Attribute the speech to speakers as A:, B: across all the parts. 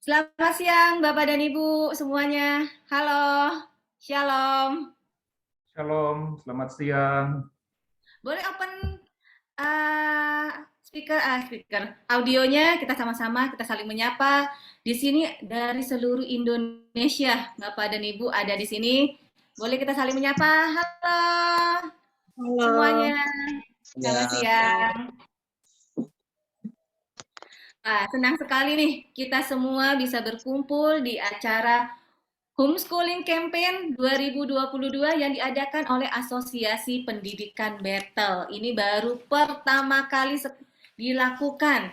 A: Selamat siang Bapak dan Ibu semuanya. Halo, Shalom.
B: Shalom, selamat siang.
A: Boleh open uh, speaker audionya, kita sama-sama kita saling menyapa. Di sini dari seluruh Indonesia, Bapak dan Ibu ada di sini. Boleh kita saling menyapa. Halo
C: Halo,
A: semuanya. Selamat
B: Ya,
A: siang. Senang sekali nih kita semua bisa berkumpul di acara Homeschooling Campaign 2022 yang diadakan oleh Asosiasi Pendidikan Bethel. Ini baru pertama kali dilakukan.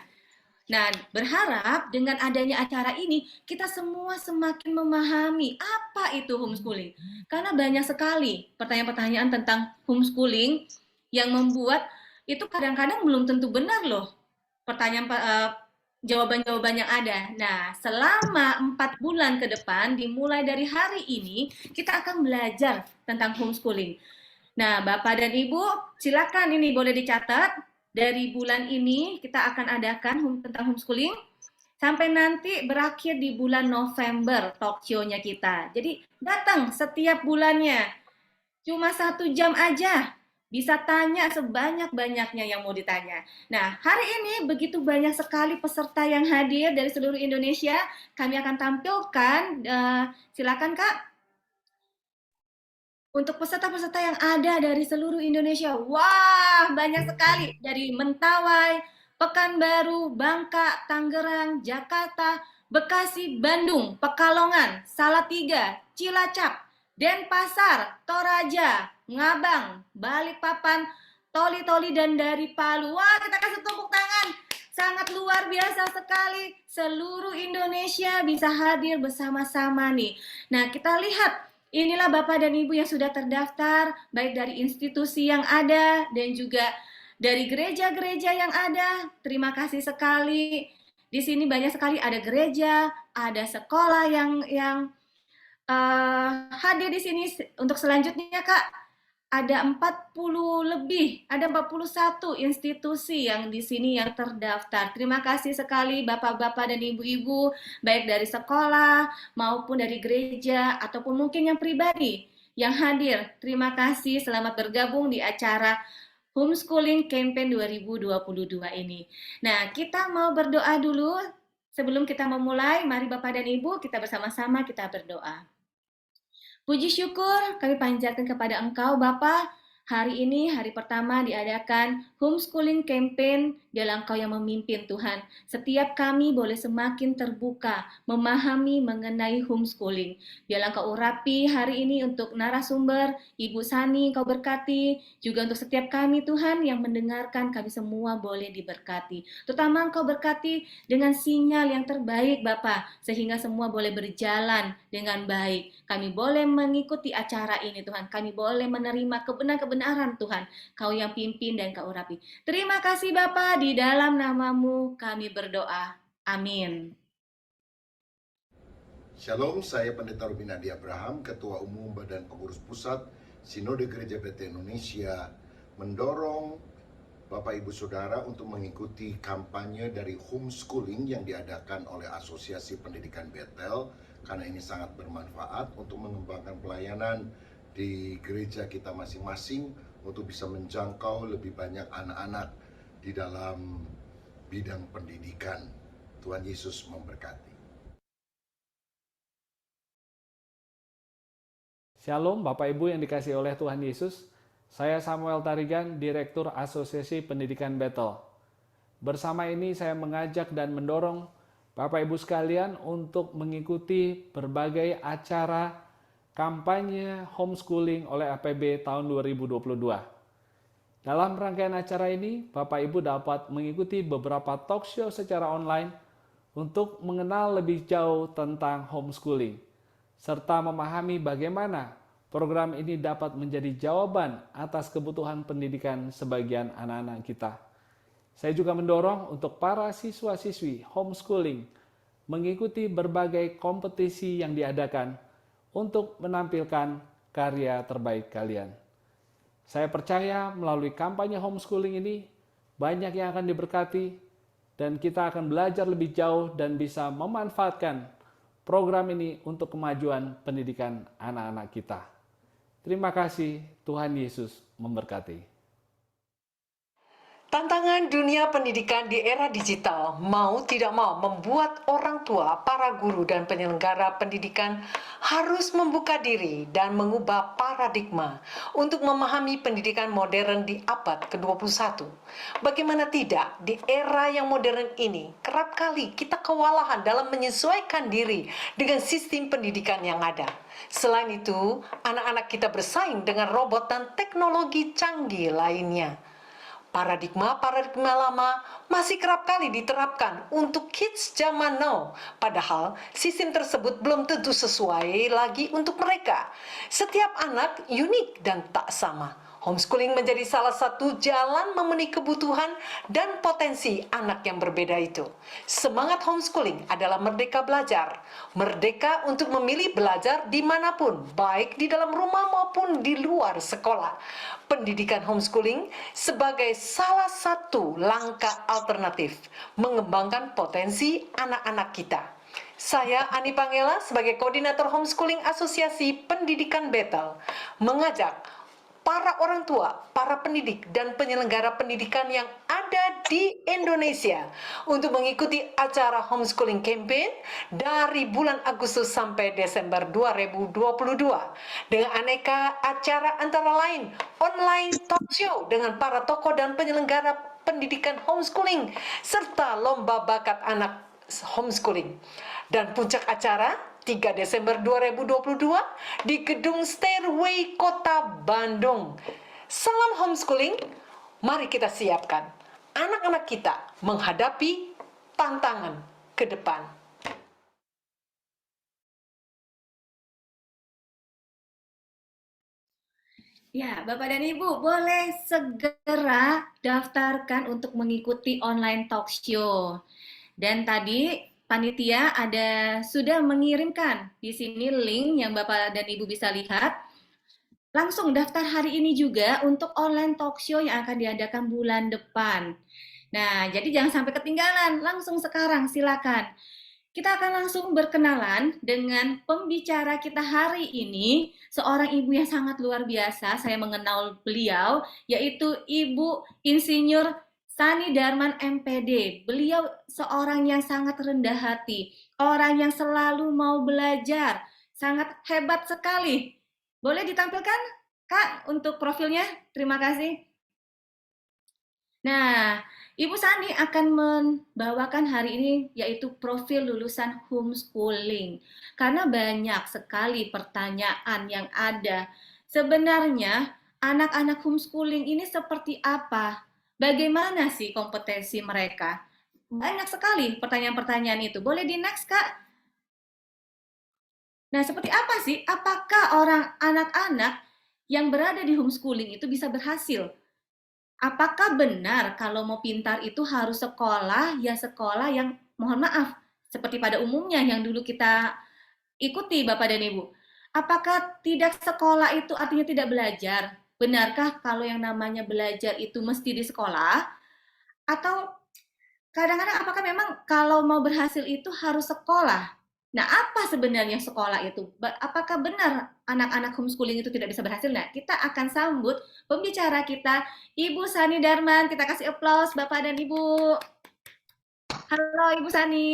A: Nah, berharap dengan adanya acara ini, kita semua semakin memahami apa itu homeschooling. Karena banyak sekali pertanyaan-pertanyaan tentang homeschooling yang membuat itu kadang-kadang belum tentu benar loh. Pertanyaan jawaban-jawaban yang ada. Nah, selama 4 bulan ke depan, dimulai dari hari ini, kita akan belajar tentang homeschooling. Nah, Bapak dan Ibu, silakan ini boleh dicatat. Dari bulan ini kita akan adakan tentang homeschooling sampai nanti berakhir di bulan November talk show-nya kita. Jadi datang setiap bulannya. Cuma 1 jam aja. Bisa tanya sebanyak-banyaknya yang mau ditanya. Nah, hari ini begitu banyak sekali peserta yang hadir dari seluruh Indonesia. Kami akan tampilkan, silakan Kak, untuk peserta-peserta yang ada dari seluruh Indonesia. Wah, banyak sekali. Dari Mentawai, Pekanbaru, Bangka, Tangerang, Jakarta, Bekasi, Bandung, Pekalongan, Salatiga, Cilacap, Denpasar, Toraja, Ngabang, Balikpapan, Toli-Toli, dan dari Palu. Wah, kita kasih tepuk tangan. Sangat luar biasa sekali. Seluruh Indonesia bisa hadir bersama-sama nih. Nah, kita lihat inilah Bapak dan Ibu yang sudah terdaftar, baik dari institusi yang ada dan juga dari gereja-gereja yang ada. Terima kasih sekali. Di sini banyak sekali ada gereja, ada sekolah yang hadir di sini. Untuk selanjutnya Kak, ada 40 lebih, ada 41 institusi yang di sini yang terdaftar. Terima kasih sekali Bapak-bapak dan Ibu-ibu, baik dari sekolah maupun dari gereja ataupun mungkin yang pribadi yang hadir. Terima kasih, selamat bergabung di acara Homeschooling Campaign 2022 ini. Nah, kita mau berdoa dulu. Sebelum kita memulai, mari Bapak dan Ibu kita bersama-sama kita berdoa. Puji syukur kami panjatkan kepada Engkau Bapa. Hari ini hari pertama diadakan homeschooling campaign, dialah Engkau yang memimpin Tuhan. Setiap kami boleh semakin terbuka, memahami mengenai homeschooling. Dialah Engkau urapi hari ini untuk narasumber, Ibu Sani Engkau berkati, juga untuk setiap kami Tuhan yang mendengarkan, kami semua boleh diberkati. Terutama Engkau berkati dengan sinyal yang terbaik Bapa, sehingga semua boleh berjalan dengan baik. Kami boleh mengikuti acara ini Tuhan. Kami boleh menerima kebenaran Tuhan. Kau yang pimpin dan Kau urapi. Terima kasih Bapa, di dalam namamu kami berdoa. Amin.
D: Shalom, saya Pendeta Robin Adi Abraham, Ketua Umum Badan Pengurus Pusat Sinode Gereja Bethel Indonesia, mendorong Bapak Ibu Saudara untuk mengikuti kampanye dari homeschooling yang diadakan oleh Asosiasi Pendidikan Bethel, karena ini sangat bermanfaat untuk mengembangkan pelayanan di gereja kita masing-masing untuk bisa menjangkau lebih banyak anak-anak di dalam bidang pendidikan. Tuhan Yesus memberkati.
B: Shalom Bapak Ibu yang dikasihi oleh Tuhan Yesus. Saya Samuel Tarigan, Direktur Asosiasi Pendidikan Bethel. Bersama ini saya mengajak dan mendorong Bapak Ibu sekalian untuk mengikuti berbagai acara kampanye homeschooling oleh APB tahun 2022. Dalam rangkaian acara ini, Bapak Ibu dapat mengikuti beberapa talk show secara online untuk mengenal lebih jauh tentang homeschooling, serta memahami bagaimana program ini dapat menjadi jawaban atas kebutuhan pendidikan sebagian anak-anak kita. Saya juga mendorong untuk para siswa-siswi homeschooling mengikuti berbagai kompetisi yang diadakan untuk menampilkan karya terbaik kalian. Saya percaya melalui kampanye homeschooling ini banyak yang akan diberkati dan kita akan belajar lebih jauh dan bisa memanfaatkan program ini untuk kemajuan pendidikan anak-anak kita. Terima kasih, Tuhan Yesus memberkati.
C: Tantangan dunia pendidikan di era digital mau tidak mau membuat orang tua, para guru, dan penyelenggara pendidikan harus membuka diri dan mengubah paradigma untuk memahami pendidikan modern di abad ke-21. Bagaimana tidak, di era yang modern ini, kerap kali kita kewalahan dalam menyesuaikan diri dengan sistem pendidikan yang ada. Selain itu, anak-anak kita bersaing dengan robot dan teknologi canggih lainnya. Paradigma lama masih kerap kali diterapkan untuk kids zaman now, padahal sistem tersebut belum tentu sesuai lagi untuk mereka. Setiap anak unik dan tak sama. Homeschooling menjadi salah satu jalan memenuhi kebutuhan dan potensi anak yang berbeda itu. Semangat homeschooling adalah merdeka belajar. Merdeka untuk memilih belajar dimanapun, baik di dalam rumah maupun di luar sekolah. Pendidikan homeschooling sebagai salah satu langkah alternatif mengembangkan potensi anak-anak kita. Saya Ani Pangela sebagai Koordinator Homeschooling Asosiasi Pendidikan Bethel mengajak para orang tua, para pendidik, dan penyelenggara pendidikan yang ada di Indonesia untuk mengikuti acara homeschooling campaign dari bulan Agustus sampai Desember 2022 dengan aneka acara antara lain online talk show dengan para tokoh dan penyelenggara pendidikan homeschooling serta lomba bakat anak homeschooling. Dan puncak acara 3 Desember 2022 di Gedung Stairway Kota Bandung. Salam homeschooling, mari kita siapkan anak-anak kita menghadapi tantangan ke depan.
A: Ya, Bapak dan Ibu, boleh segera daftarkan untuk mengikuti online talk show. Dan tadi panitia sudah mengirimkan di sini link yang Bapak dan Ibu bisa lihat. Langsung daftar hari ini juga untuk online talk show yang akan diadakan bulan depan. Nah, jadi jangan sampai ketinggalan, langsung sekarang silakan. Kita akan langsung berkenalan dengan pembicara kita hari ini, seorang ibu yang sangat luar biasa. Saya mengenal beliau, yaitu Ibu Insinyur Sani Darman MPD. Beliau seorang yang sangat rendah hati, orang yang selalu mau belajar, sangat hebat sekali. Boleh ditampilkan, Kak, untuk profilnya? Terima kasih. Nah, Ibu Sani akan membawakan hari ini yaitu profil lulusan homeschooling. Karena banyak sekali pertanyaan yang ada. Sebenarnya anak-anak homeschooling ini seperti apa? Bagaimana sih kompetensi mereka? Banyak sekali pertanyaan-pertanyaan itu. Boleh di next, Kak? Nah, seperti apa sih? Apakah anak-anak yang berada di homeschooling itu bisa berhasil? Apakah benar kalau mau pintar itu harus sekolah, ya sekolah yang mohon maaf, seperti pada umumnya yang dulu kita ikuti Bapak dan Ibu. Apakah tidak sekolah itu artinya tidak belajar? Benarkah kalau yang namanya belajar itu mesti di sekolah? Atau kadang-kadang apakah memang kalau mau berhasil itu harus sekolah? Nah, apa sebenarnya sekolah itu? Apakah benar anak-anak homeschooling itu tidak bisa berhasil? Nah, kita akan sambut pembicara kita, Ibu Sani Darman. Kita kasih aplaus Bapak dan Ibu. Halo Ibu Sani.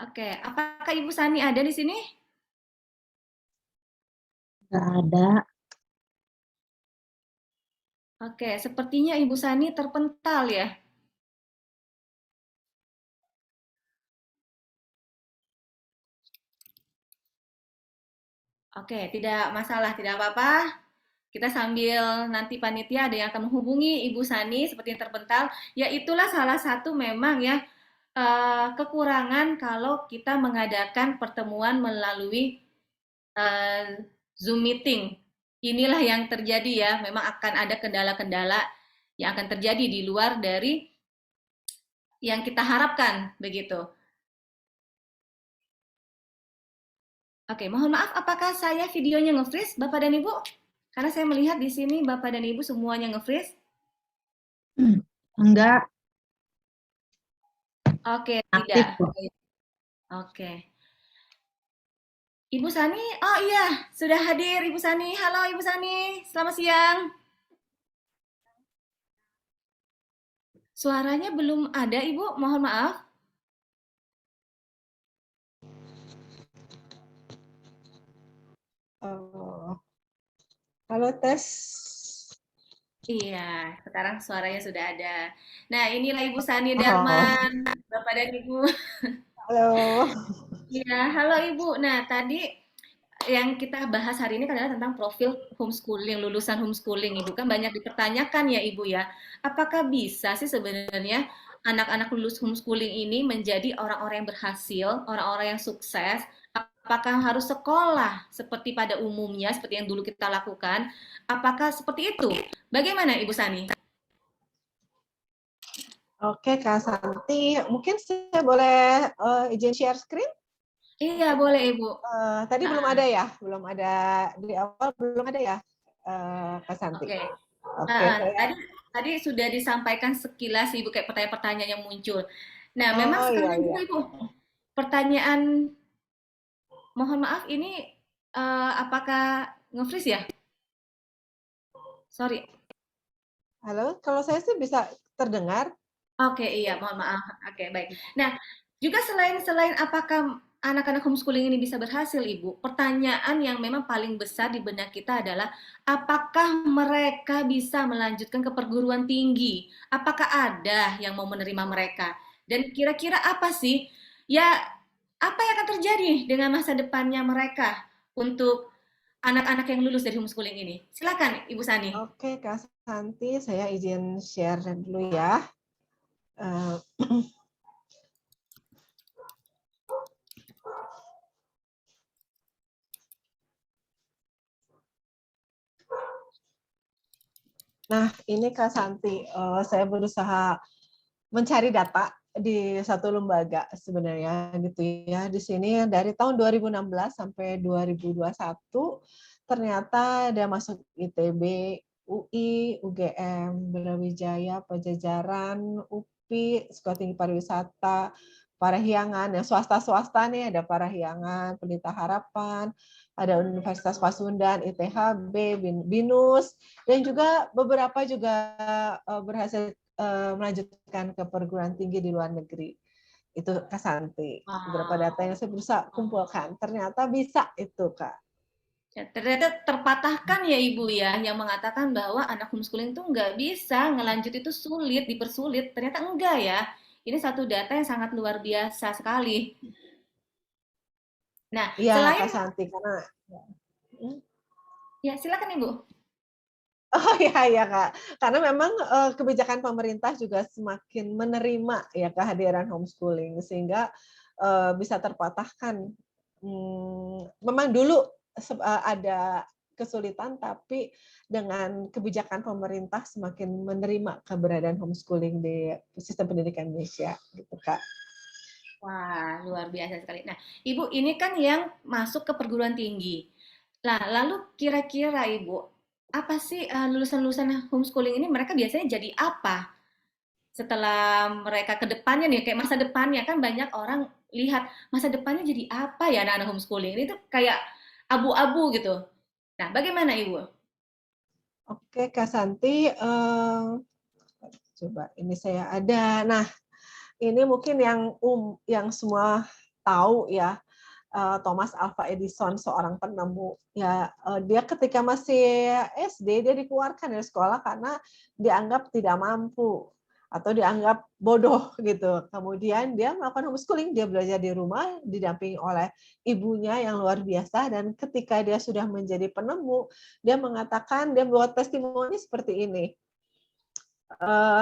A: Oke, apakah Ibu Sani ada di sini?
E: Nggak ada.
A: Oke, sepertinya Ibu Sani terpental ya. Oke, tidak masalah, tidak apa-apa. Kita sambil nanti panitia ada yang akan menghubungi Ibu Sani seperti yang terpental. Ya itulah salah satu memang ya kekurangan kalau kita mengadakan pertemuan melalui Zoom meeting. Inilah yang terjadi ya, memang akan ada kendala-kendala yang akan terjadi di luar dari yang kita harapkan begitu. Oke, mohon maaf apakah saya videonya nge-freeze Bapak dan Ibu? Karena saya melihat di sini Bapak dan Ibu semuanya nge-freeze.
E: Enggak
A: Oke,
E: aktif
A: tidak.
E: kok.
A: Oke. Ibu Sani, oh iya, sudah hadir Ibu Sani. Halo Ibu Sani, selamat siang. Suaranya belum ada Ibu, mohon maaf.
E: Oh, halo tes.
A: Iya, sekarang suaranya sudah ada. Nah, inilah Ibu Sani
E: Oh,
A: Darman, Bapak dan Ibu.
E: halo.
A: Iya, halo Ibu. Nah, tadi yang kita bahas hari ini adalah tentang profil homeschooling, lulusan homeschooling. Ibu kan banyak dipertanyakan ya Ibu ya. Apakah bisa sih sebenarnya anak-anak lulus homeschooling ini menjadi orang-orang yang berhasil, orang-orang yang sukses? Apakah harus sekolah seperti pada umumnya, seperti yang dulu kita lakukan? Apakah seperti itu? Bagaimana Ibu Sani?
E: Oke, Kak Santi, mungkin saya boleh izin share screen?
A: Iya, boleh Ibu.
E: Tadi belum
A: Ah,
E: ada ya? Belum ada di awal, belum ada ya, Kak Santi?
A: oke.
E: Oke, saya.
A: Tadi tadi sudah disampaikan sekilas Ibu kayak pertanyaan-pertanyaan yang muncul. Nah, memang
E: Oh iya
A: sekarang juga
E: iya.
A: Ibu, pertanyaan mohon maaf ini apakah nge-freeze ya? Sorry.
E: Halo, kalau saya sih bisa terdengar.
A: Oke, iya, mohon maaf. Oke, baik. Nah, juga selain selain apakah anak-anak homeschooling ini bisa berhasil, Ibu, pertanyaan yang memang paling besar di benak kita adalah apakah mereka bisa melanjutkan ke perguruan tinggi? Apakah ada yang mau menerima mereka? Dan kira-kira apa sih ya apa yang akan terjadi dengan masa depannya mereka untuk anak-anak yang lulus dari homeschooling ini? Silakan, Ibu Sani.
E: Oke, Kak Santi, saya izin share dulu ya. Eh, Nah, ini Kak Santi, saya berusaha mencari data di satu lembaga sebenarnya gitu ya. Di sini dari tahun 2016 sampai 2021 ternyata ada masuk ITB, UI, UGM, Brawijaya, Pajajaran, UPI, Sekolah Tinggi Pariwisata, Parahyangan, yang swasta-swasta nih ada Parahyangan, Pelita Harapan, ada Universitas Pasundan, ITHB, BINUS, dan juga beberapa juga berhasil melanjutkan ke perguruan tinggi di luar negeri. Itu Kak Santi. Beberapa data yang saya berusaha kumpulkan. Ternyata bisa itu, Kak.
A: Ya, ternyata terpatahkan ya Ibu ya, yang mengatakan bahwa anak homeschooling itu nggak bisa, ngelanjut itu sulit, dipersulit. Ternyata enggak ya. Ini satu data yang sangat luar biasa sekali. Nah,
E: Iya,
A: selain,
E: Kak Santi. Karena
A: ya silakan Ibu.
E: oh iya ya Kak, karena memang kebijakan pemerintah juga semakin menerima ya kehadiran homeschooling sehingga bisa terpatahkan. Memang dulu ada kesulitan, tapi dengan kebijakan pemerintah semakin menerima keberadaan homeschooling di sistem pendidikan Indonesia, gitu Kak.
A: Wah, luar biasa sekali. Nah, Ibu, ini kan yang masuk ke perguruan tinggi. Nah, lalu kira-kira Ibu, apa sih lulusan-lulusan homeschooling ini mereka biasanya jadi apa? Setelah mereka ke depannya nih, kayak masa depannya kan banyak orang lihat masa depannya jadi apa ya anak-anak homeschooling ini tuh kayak abu-abu gitu. Nah, bagaimana Ibu?
E: Oke Kak Santi, coba ini saya ada. Nah, ini mungkin yang semua tahu ya, Thomas Alva Edison, seorang penemu. Ya, dia ketika masih SD dia dikeluarkan dari sekolah karena dianggap tidak mampu atau dianggap bodoh gitu. Kemudian dia melakukan homeschooling, dia belajar di rumah didampingi oleh ibunya yang luar biasa, dan ketika dia sudah menjadi penemu, dia mengatakan, dia buat testimoni seperti ini.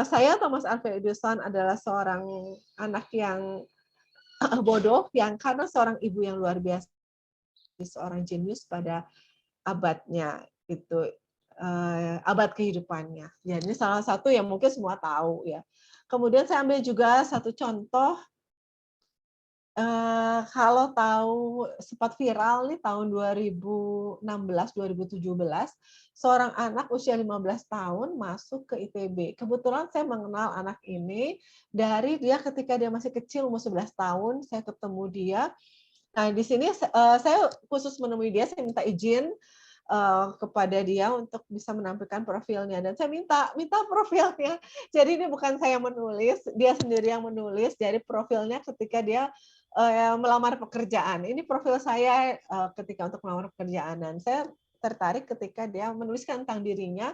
E: Saya Thomas Alva Edison adalah seorang anak yang bodoh yang karena seorang ibu yang luar biasa, seorang jenius pada abadnya itu, abad kehidupannya. Ya, ini salah satu yang mungkin semua tahu ya. Kemudian saya ambil juga satu contoh Kalau tahu sempat viral nih tahun 2016, 2017, seorang anak usia 15 tahun masuk ke ITB. Kebetulan saya mengenal anak ini dari dia ketika dia masih kecil, umur 11 tahun, saya ketemu dia. Nah, di sini saya khusus menemui dia, saya minta izin kepada dia untuk bisa menampilkan profilnya dan saya minta profilnya. Jadi ini bukan saya menulis, dia sendiri yang menulis dari profilnya ketika dia melamar pekerjaan. Ini profil saya ketika untuk melamar pekerjaan dan saya tertarik ketika dia menuliskan tentang dirinya.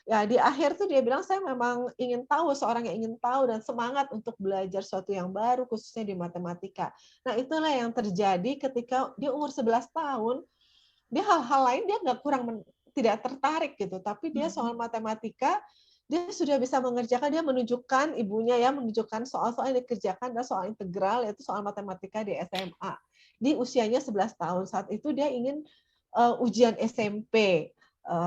E: Ya, di akhir tuh dia bilang saya memang ingin tahu, seorang yang ingin tahu dan semangat untuk belajar sesuatu yang baru khususnya di matematika. Nah, itulah yang terjadi ketika dia umur 11 tahun, dia hal-hal lain dia nggak tidak tertarik gitu, tapi dia soal matematika dia sudah bisa mengerjakan, dia menunjukkan ibunya ya menunjukkan soal-soal yang dikerjakan adalah soal integral yaitu soal matematika di SMA. Di usianya 11 tahun saat itu dia ingin ujian SMP,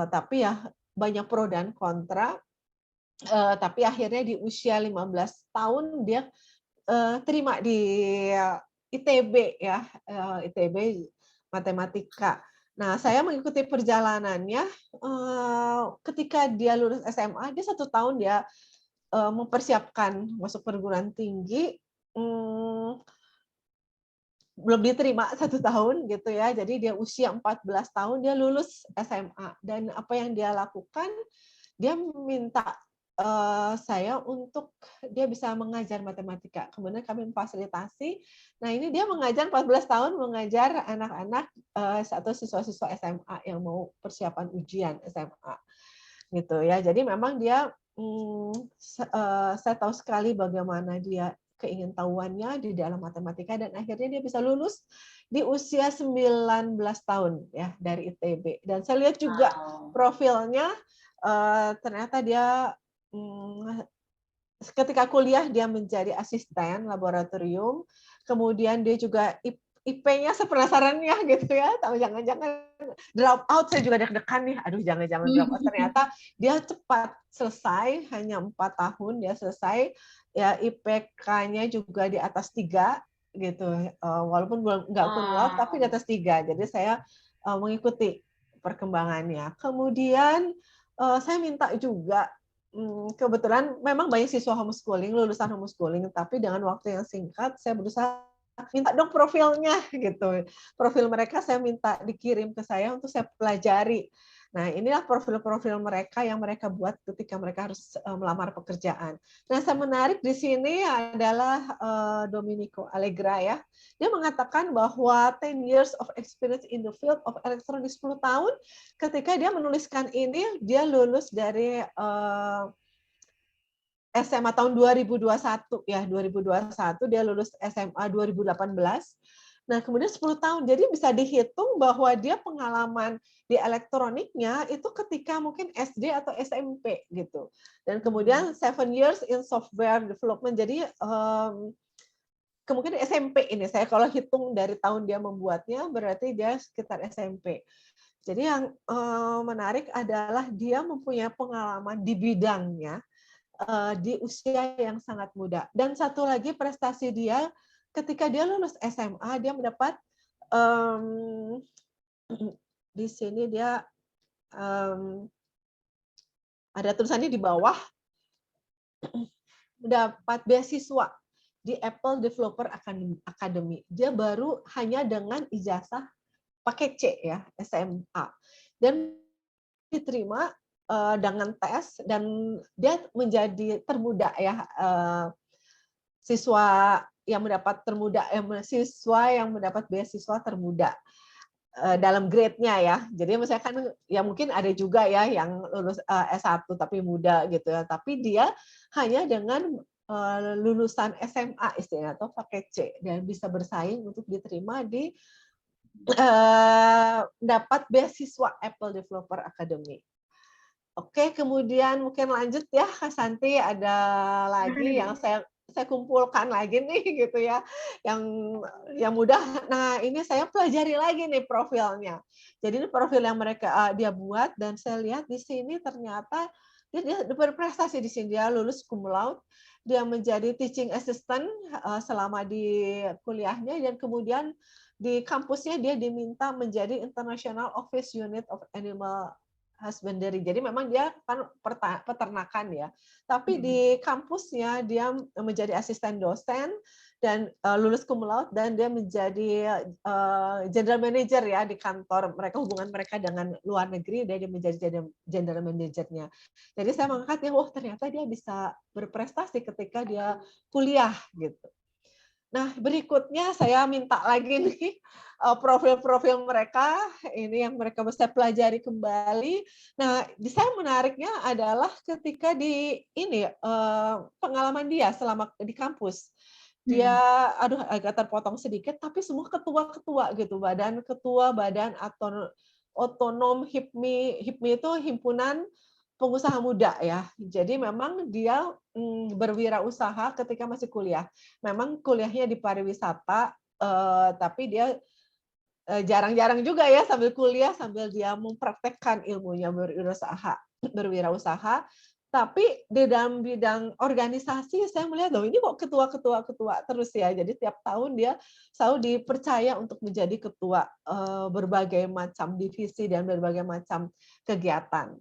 E: tapi ya banyak pro dan kontra. Tapi akhirnya di usia 15 tahun dia terima di ITB ya, ITB matematika. Nah, saya mengikuti perjalanannya ketika dia lulus SMA, dia 1 tahun dia mempersiapkan masuk perguruan tinggi, belum diterima 1 tahun gitu ya. Jadi dia usia 14 tahun dia lulus SMA dan apa yang dia lakukan, dia minta saya untuk dia bisa mengajar matematika. Kemudian kami memfasilitasi. Nah, ini dia mengajar 14 tahun mengajar anak-anak atau siswa-siswa SMA yang mau persiapan ujian SMA gitu ya. Jadi memang dia saya tahu sekali bagaimana dia keingintahuannya di dalam matematika dan akhirnya dia bisa lulus di usia 19 tahun ya dari ITB. Dan saya lihat juga profilnya ternyata dia ketika kuliah dia menjadi asisten laboratorium, kemudian dia juga IP-nya sepenasarannya gitu ya, tahu jangan-jangan drop out, saya juga deg-degan nih, aduh jangan-jangan drop out, ternyata dia cepat selesai, hanya 4 tahun dia selesai, ya IPK-nya juga di atas 3 gitu, walaupun nggak cum laude tapi di atas 3, jadi saya mengikuti perkembangannya. Kemudian saya minta juga kebetulan memang banyak siswa homeschooling, lulusan homeschooling, tapi dengan waktu yang singkat saya berusaha minta dong profilnya gitu. Profil mereka saya minta dikirim ke saya untuk saya pelajari. Nah, inilah profil-profil mereka yang mereka buat ketika mereka harus melamar pekerjaan. Nah, yang menarik di sini adalah Domenico Allegra ya. Dia mengatakan bahwa 10 years of experience in the field of electronics, 10 tahun ketika dia menuliskan ini, dia lulus dari SMA tahun 2021 ya, 2021 dia lulus SMA 2018. Nah, kemudian 10 tahun. Jadi bisa dihitung bahwa dia pengalaman di elektroniknya itu ketika mungkin SD atau SMP gitu. Dan kemudian 7 years in software development. Jadi kemungkinan SMP ini. Saya kalau hitung dari tahun dia membuatnya berarti dia sekitar SMP. Jadi yang menarik adalah dia mempunyai pengalaman di bidangnya di usia yang sangat muda. Dan satu lagi prestasi dia ketika dia lulus SMA dia mendapat di sini dia ada tulisannya di bawah mendapat beasiswa di Apple Developer Academy. Dia baru hanya dengan ijazah pakai C ya SMA dan diterima dengan tes dan dia menjadi termuda ya siswa yang mendapat beasiswa termuda dalam grade-nya ya. Jadi misalnya kan ya mungkin ada juga ya yang lulus S1 tapi muda gitu ya. Tapi dia hanya dengan lulusan SMA istilahnya atau pakai C dan bisa bersaing untuk diterima di dapat beasiswa Apple Developer Academy. Oke, kemudian mungkin lanjut ya Kak Santi, ada lagi yang saya saya kumpulkan lagi nih gitu ya, yang mudah. Nah, ini saya pelajari lagi nih profilnya. Jadi ini profil yang dia buat, dan saya lihat di sini ternyata dia berprestasi di sini. Dia lulus cum laude, dia menjadi teaching assistant selama di kuliahnya, dan kemudian di kampusnya dia diminta menjadi International Office Unit of Animal Husbandry. Jadi memang dia kan peternakan ya. Tapi di kampusnya dia menjadi asisten dosen dan lulus cum laude, dan dia menjadi general manager ya di kantor mereka, hubungan mereka dengan luar negeri, dia menjadi general manajernya. Jadi saya mengangkat ya, wah ternyata dia bisa berprestasi ketika dia kuliah gitu. Nah, berikutnya saya minta lagi nih profil-profil mereka, ini yang mereka bisa pelajari kembali. Nah, saya menariknya adalah ketika di ini pengalaman dia selama di kampus. Dia, aduh agak terpotong sedikit, tapi semua ketua-ketua gitu, ketua badan atau otonom HIPMI. HIPMI itu himpunan pengusaha muda ya. Jadi memang dia berwirausaha ketika masih kuliah. Memang kuliahnya di pariwisata, tapi dia jarang-jarang juga ya sambil kuliah sambil dia mempraktekkan ilmunya berwirausaha. Tapi di dalam bidang organisasi saya melihat loh, ini kok ketua terus ya. Jadi tiap tahun dia selalu dipercaya untuk menjadi ketua berbagai macam divisi dan berbagai macam kegiatan.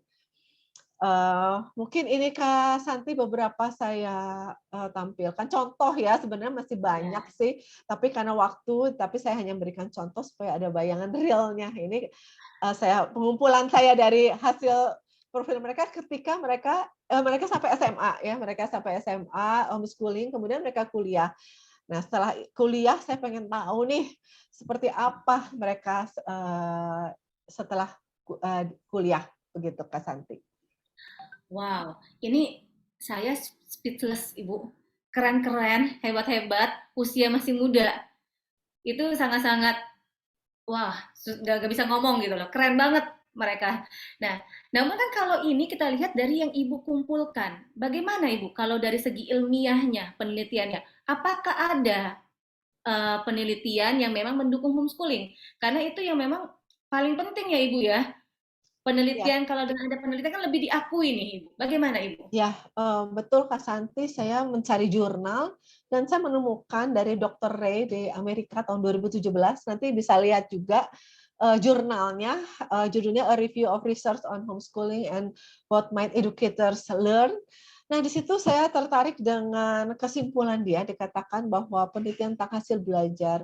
E: Mungkin ini Kak Santi beberapa saya tampilkan contoh ya, sebenarnya masih banyak sih, tapi karena waktu, tapi saya hanya memberikan contoh supaya ada bayangan realnya. Ini pengumpulan saya dari hasil profil mereka ketika mereka sampai SMA ya, mereka sampai SMA homeschooling, kemudian mereka kuliah. Nah, setelah kuliah saya pengen tahu nih seperti apa mereka setelah kuliah, begitu Kak Santi.
A: Wow, ini saya speechless, Ibu. Keren-keren, hebat-hebat, usia masih muda. Itu sangat-sangat, wah, sudah gak bisa ngomong gitu loh. Keren banget mereka. Nah, namun kan kalau ini kita lihat dari yang Ibu kumpulkan. Bagaimana Ibu kalau dari segi ilmiahnya, penelitiannya? Apakah ada penelitian yang memang mendukung homeschooling? Karena itu yang memang paling penting ya Ibu ya. Penelitian,
E: Ya.
A: kalau dengan ada penelitian kan lebih diakui nih Ibu. Bagaimana Ibu?
E: Ya, betul Kak Santi, saya mencari jurnal dan saya menemukan dari Dr. Ray di Amerika tahun 2017, nanti bisa lihat juga jurnalnya, judulnya A Review of Research on Homeschooling and What Might Educators Learn. Nah, di situ saya tertarik dengan kesimpulan dia, dikatakan bahwa penelitian tentang hasil belajar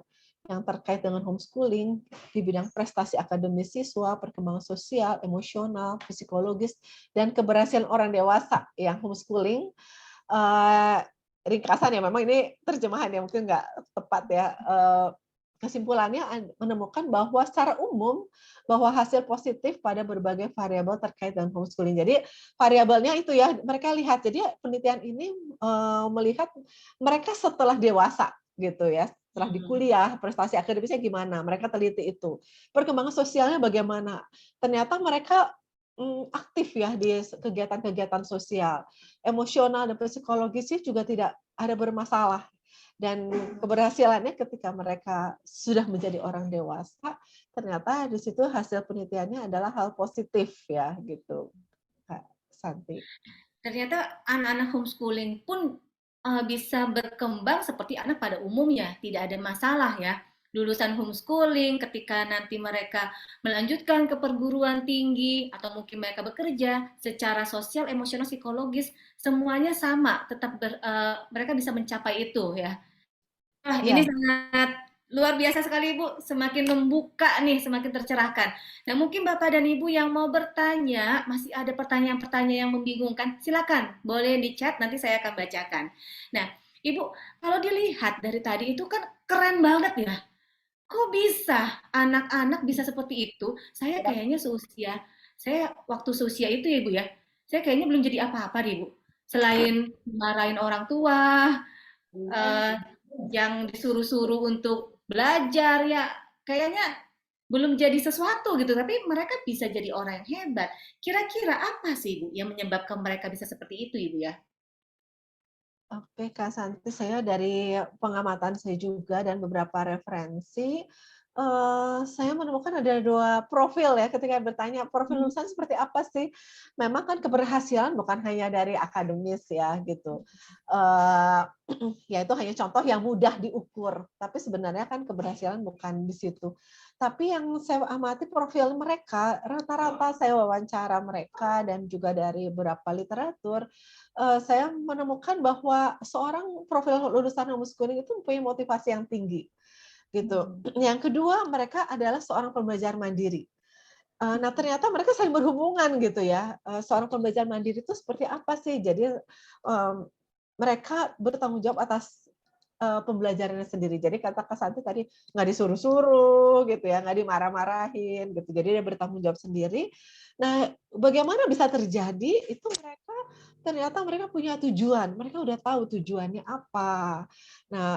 E: yang terkait dengan homeschooling di bidang prestasi akademis siswa, perkembangan sosial, emosional, psikologis, dan keberhasilan orang dewasa yang homeschooling. Ringkasan ya, memang ini terjemahan yang mungkin nggak tepat ya. Kesimpulannya menemukan bahwa secara umum bahwa hasil positif pada berbagai variabel terkait dengan homeschooling. Jadi variabelnya itu ya mereka lihat. Jadi penelitian ini melihat mereka setelah dewasa gitu ya. Setelah di kuliah, prestasi akademisnya gimana? Mereka teliti itu. Perkembangan sosialnya bagaimana? Ternyata mereka aktif ya di kegiatan-kegiatan sosial. Emosional dan psikologisnya juga tidak ada bermasalah. Dan keberhasilannya ketika mereka sudah menjadi orang dewasa, ternyata di situ hasil penelitiannya adalah hal positif ya gitu, Kak Santi.
A: Ternyata anak-anak homeschooling pun bisa berkembang seperti anak pada umumnya, tidak ada masalah ya. Lulusan homeschooling ketika nanti mereka melanjutkan ke perguruan tinggi atau mungkin mereka bekerja secara sosial, emosional, psikologis semuanya sama, tetap mereka bisa mencapai itu ya. Wah, ini
E: Ya,
A: sangat luar biasa sekali Ibu, semakin membuka nih, semakin tercerahkan. Nah, mungkin Bapak dan Ibu yang mau bertanya, masih ada pertanyaan-pertanyaan yang membingungkan, silakan, boleh di chat, nanti saya akan bacakan. Nah, Ibu, kalau dilihat dari tadi itu kan keren banget ya. Kok bisa anak-anak bisa seperti itu? Saya kayaknya saya waktu seusia itu ya Ibu ya, saya kayaknya belum jadi apa-apa deh Ibu. Selain marahin orang tua, eh, yang disuruh-suruh untuk belajar ya kayaknya belum jadi sesuatu gitu, tapi mereka bisa jadi orang yang hebat. Kira-kira apa sih Ibu yang menyebabkan mereka bisa seperti itu Ibu ya?
E: Oke, Kak Santi, saya dari pengamatan saya juga dan beberapa referensi, saya menemukan ada 2 profil ya ketika bertanya, profil
A: Mhm.
E: lulusan seperti apa sih? Memang kan keberhasilan bukan hanya dari akademis ya gitu, eee, ya itu hanya contoh yang mudah diukur, tapi sebenarnya kan keberhasilan bukan di situ. Tapi yang saya amati profil mereka, rata-rata saya wawancara mereka dan juga dari beberapa literatur, saya menemukan bahwa seorang profil lulusan homeschooling itu mempunyai motivasi yang tinggi, gitu.
A: Mhm.
E: Yang kedua, mereka adalah seorang pembelajar mandiri. Nah, ternyata mereka saling berhubungan gitu ya. Seorang pembelajar mandiri itu seperti apa sih? Jadi, mmm, mereka bertanggung jawab atas, pembelajarannya sendiri. Jadi kata Kak Santi tadi, nggak disuruh-suruh gitu ya, nggak dimarah-marahin gitu. Jadi dia bertanggung jawab sendiri. Nah, bagaimana bisa terjadi? Itu mereka ternyata mereka punya tujuan, mereka udah tahu tujuannya apa. Nah,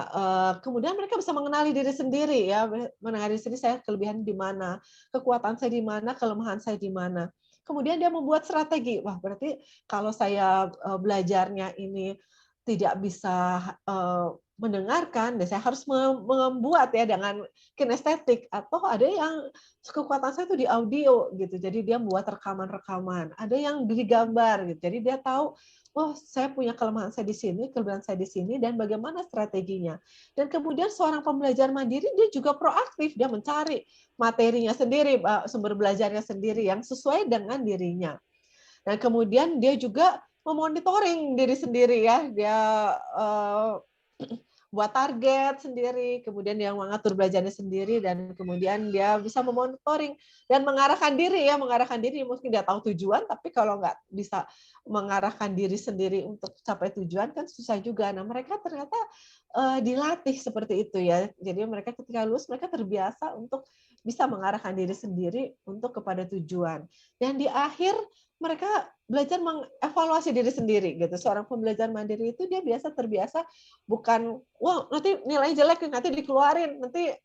E: kemudian mereka bisa mengenali diri sendiri ya, mengenali diri sendiri, saya kelebihan di mana, kekuatan saya di mana, kelemahan saya di mana. Kemudian dia membuat strategi, wah berarti kalau saya, belajarnya ini tidak bisa, mendengarkan, dan saya harus membuat ya dengan kinestetik, atau ada yang kekuatan saya itu di audio gitu, jadi dia membuat rekaman-rekaman, ada yang di gambar gitu, jadi dia tahu, oh saya punya kelemahan saya di sini, kelebihan saya di sini, dan bagaimana strateginya. Dan kemudian seorang pembelajar mandiri dia juga proaktif, dia mencari materinya sendiri, sumber belajarnya sendiri yang sesuai dengan dirinya. Dan kemudian dia juga memonitoring diri sendiri ya, dia eee, buat target sendiri, kemudian dia mengatur belajarnya sendiri, dan kemudian dia bisa memonitoring dan mengarahkan diri ya, mengarahkan diri mungkin dia tahu tujuan, tapi kalau nggak bisa mengarahkan diri sendiri untuk capai tujuan kan susah juga. Nah, mereka ternyata, dilatih seperti itu ya. Jadi mereka ketika lulus mereka terbiasa untuk bisa mengarahkan diri sendiri untuk kepada tujuan. Dan di akhir mereka belajar mengevaluasi diri sendiri gitu. Seorang pembelajar mandiri itu dia terbiasa bukan, wah nanti nilai jelek nanti dikeluarin, nanti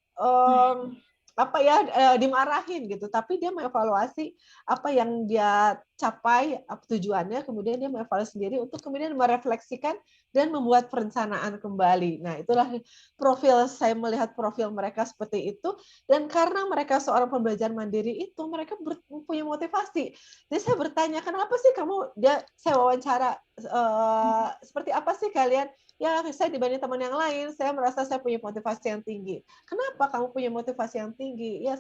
E: apa ya, dimarahin gitu, tapi dia mengevaluasi apa yang dia capai, tujuannya, kemudian dia mengevaluasi sendiri untuk kemudian merefleksikan dan membuat perencanaan kembali. Nah, itulah profil, saya melihat profil mereka seperti itu, dan karena mereka seorang pembelajar mandiri itu, mereka punya motivasi. Jadi saya bertanya, "Kenapa sih kamu," saya wawancara, "Seperti apa sih kalian?" "Ya, saya dibanding teman yang lain, saya merasa saya punya motivasi yang tinggi." "Kenapa kamu punya motivasi yang tinggi?" "Ya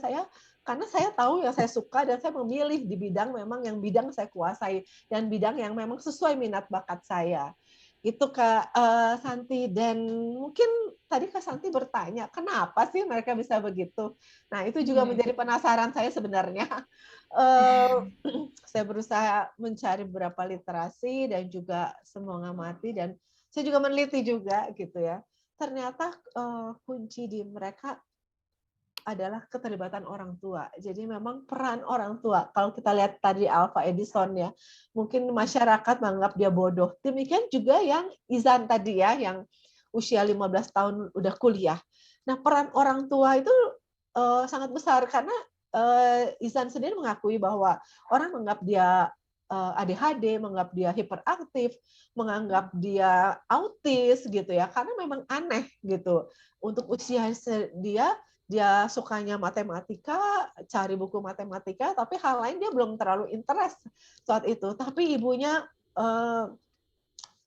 E: karena saya tahu yang saya suka dan saya memilih di bidang memang yang bidang saya kuasai dan bidang yang memang sesuai minat bakat saya." Itu Kak, Santi, dan mungkin tadi Kak Santi bertanya, kenapa sih mereka bisa begitu? Nah, itu juga
A: Iya.
E: menjadi penasaran saya sebenarnya. Eee, saya berusaha mencari beberapa literasi dan juga mengamati, dan saya juga meneliti juga gitu ya. Ternyata, kunci di mereka adalah keterlibatan orang tua. Jadi memang peran orang tua. Kalau kita lihat tadi Alfa Edison ya, mungkin masyarakat menganggap dia bodoh. Demikian juga yang Izan tadi ya, yang usia 15 tahun udah kuliah. Nah, peran orang tua itu sangat besar karena Izan sendiri mengakui bahwa orang menganggap dia ADHD, menganggap dia hiperaktif, menganggap dia autis gitu ya, karena memang aneh gitu. Untuk usia dia, dia sukanya matematika, cari buku matematika, tapi hal lain dia belum terlalu interest saat itu. Tapi ibunya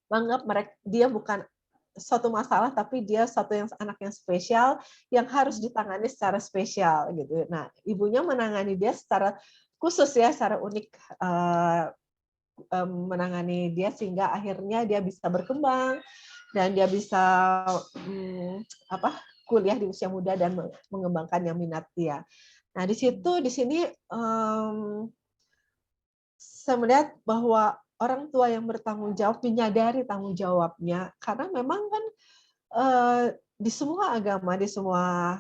E: menganggap dia bukan suatu masalah, tapi dia suatu anak yang spesial yang harus ditangani secara spesial gitu. Nah, ibunya menangani dia secara khusus ya, secara unik, menangani dia sehingga akhirnya dia bisa berkembang dan dia bisa apa, kuliah di usia muda dan mengembangkan yang minat dia. Nah, di sini saya melihat bahwa orang tua yang bertanggung jawab menyadari tanggung jawabnya, karena memang kan di semua agama, di semua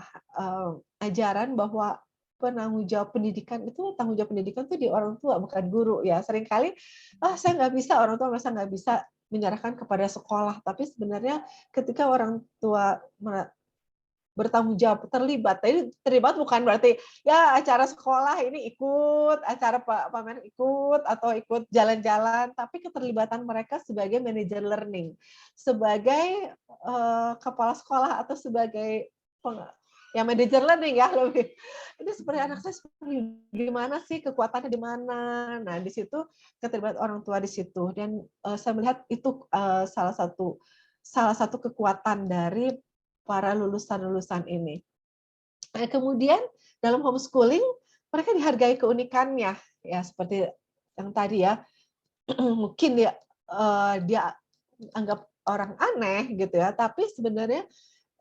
E: ajaran bahwa penanggung jawab pendidikan itu, tanggung jawab pendidikan itu di orang tua bukan guru ya. Seringkali, "Ah, saya nggak bisa," orang tua merasa nggak bisa menyerahkan kepada sekolah, tapi sebenarnya ketika orang tua bertanggung jawab, terlibat. Jadi terlibat bukan berarti ya acara sekolah ini ikut, acara pameran ikut atau ikut jalan-jalan, tapi keterlibatan mereka sebagai manajer learning, sebagai kepala sekolah atau sebagai ya manajer learning ya lebih. Ini seperti anak saya seperti gimana sih, kekuatannya di mana. Nah, di situ keterlibatan orang tua di situ, dan saya melihat itu salah satu kekuatan dari para lulusan-lulusan ini. Nah, kemudian dalam homeschooling mereka dihargai keunikannya, ya seperti yang tadi ya, mungkin dia anggap orang aneh gitu ya, tapi sebenarnya